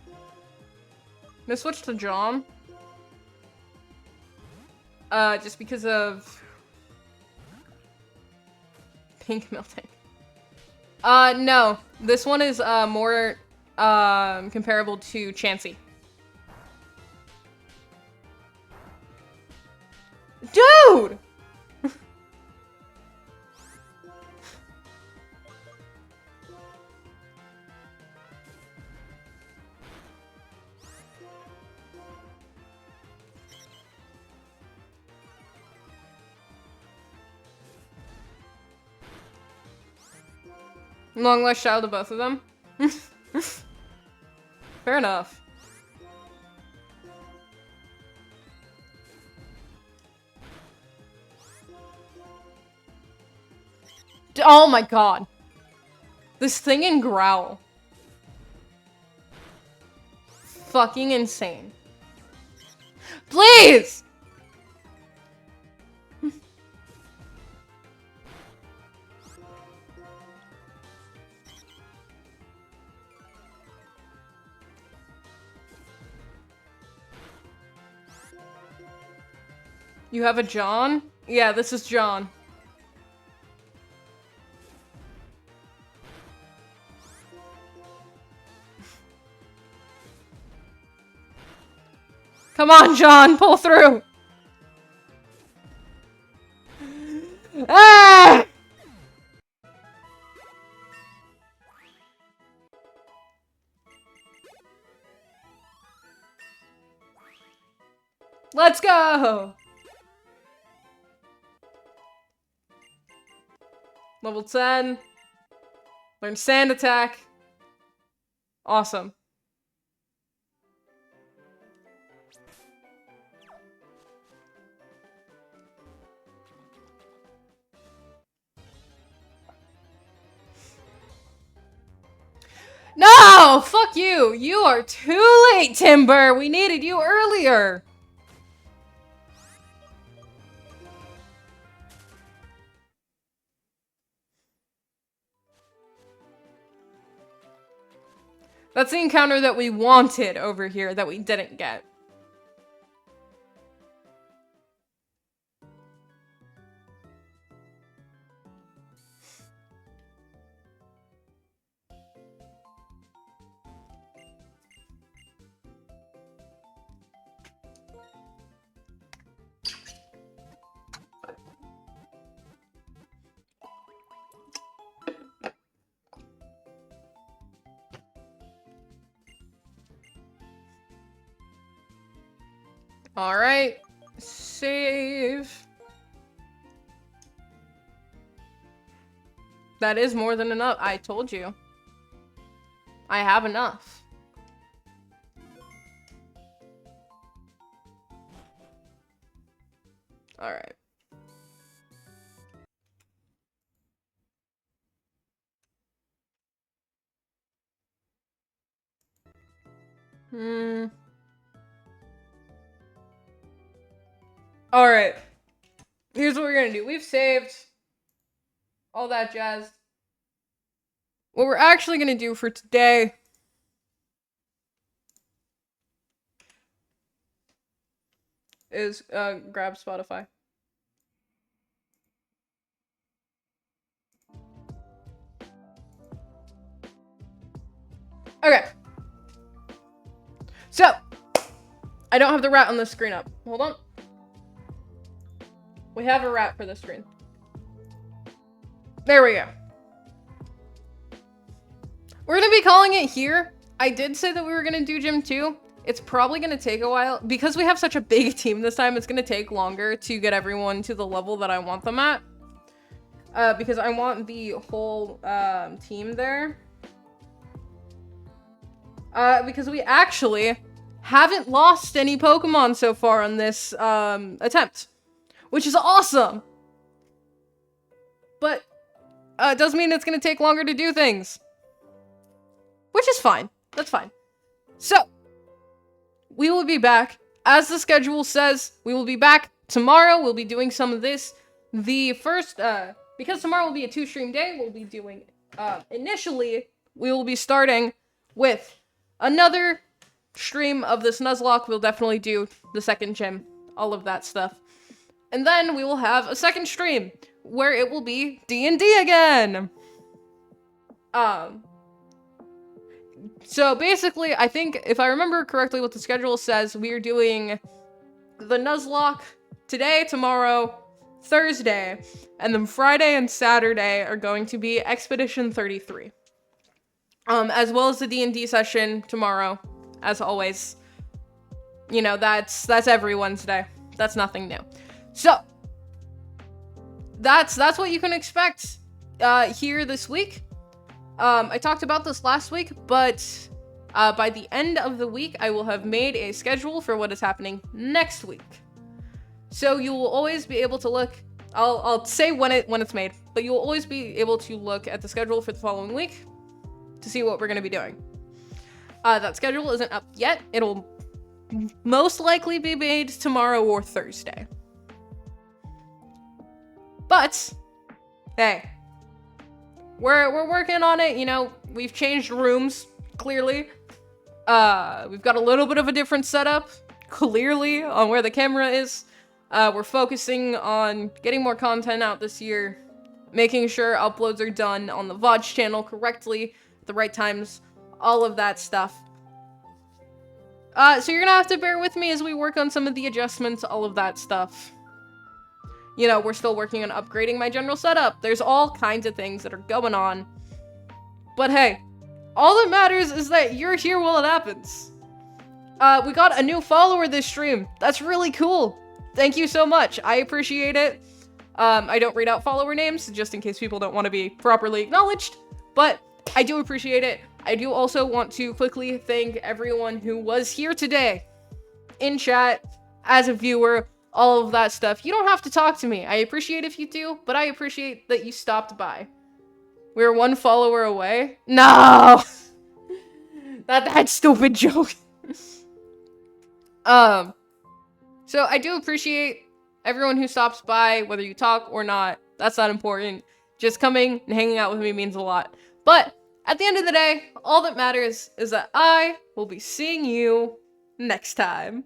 I'm gonna switch to John. Just because of pink melting. No. This one is, more, comparable to Chansey. Dude! Long lost child of both of them. Fair enough. Oh my god. This thing in Growl. Fucking insane. Please! You have a John? Yeah, this is John. Come on, John, pull through. Ah! Let's go! Level 10. Learn Sand Attack. Awesome. No! Fuck you! You are too late, Timber! We needed you earlier! That's the encounter that we wanted over here that we didn't get. Alright. Save. That is more than enough. I told you. I have enough. Alright. Alright. Here's what we're gonna do. We've saved all that jazz. What we're actually gonna do for today is grab Spotify. Okay. So, I don't have the rat on the screen up. Hold on. We have a rat for the screen. There we go. We're gonna be calling it here. I did say that we were gonna do Gym 2. It's probably gonna take a while. Because we have such a big team this time, it's gonna take longer to get everyone to the level that I want them at. Because I want the whole team there. Because we actually haven't lost any Pokemon so far on this attempt. Which is awesome! But it does mean it's gonna take longer to do things. Which is fine. That's fine. So, we will be back. As the schedule says, we will be back tomorrow. We'll be doing some of this. The first, because tomorrow will be a 2-stream day, we'll be doing, initially, we will be starting with another stream of this Nuzlocke. We'll definitely do the second gym, all of that stuff. And then we will have a second stream where it will be D&D again. So basically, I think if I remember correctly what the schedule says, we are doing the Nuzlocke today, tomorrow, Thursday, and then Friday and Saturday are going to be Expedition 33. As well as the D&D session tomorrow, as always. You know, that's every Wednesday. That's nothing new. So, that's what you can expect here this week. I talked about this last week, but by the end of the week, I will have made a schedule for what is happening next week. So you will always be able to look. I'll say when it's made, but you will always be able to look at the schedule for the following week to see what we're going to be doing. That schedule isn't up yet. It'll most likely be made tomorrow or Thursday. But hey, we're working on it. You know, we've changed rooms clearly. We've got a little bit of a different setup clearly on where the camera is. We're focusing on getting more content out this year, making sure uploads are done on the VOD channel correctly, at the right times, all of that stuff. So you're gonna have to bear with me as we work on some of the adjustments, all of that stuff. You know, we're still working on upgrading my general setup. There's all kinds of things that are going on. But hey, all that matters is that you're here while it happens. We got a new follower this stream. That's really cool. Thank you so much. I appreciate it. I don't read out follower names, just in case people don't want to be properly acknowledged. But I do appreciate it. I do also want to quickly thank everyone who was here today. In chat, as a viewer, all of that stuff. You don't have to talk to me. I appreciate if you do, but I appreciate that you stopped by. We're one follower away. No! Not that stupid joke. So I do appreciate everyone who stops by, whether you talk or not. That's not important. Just coming and hanging out with me means a lot. But at the end of the day, all that matters is that I will be seeing you next time.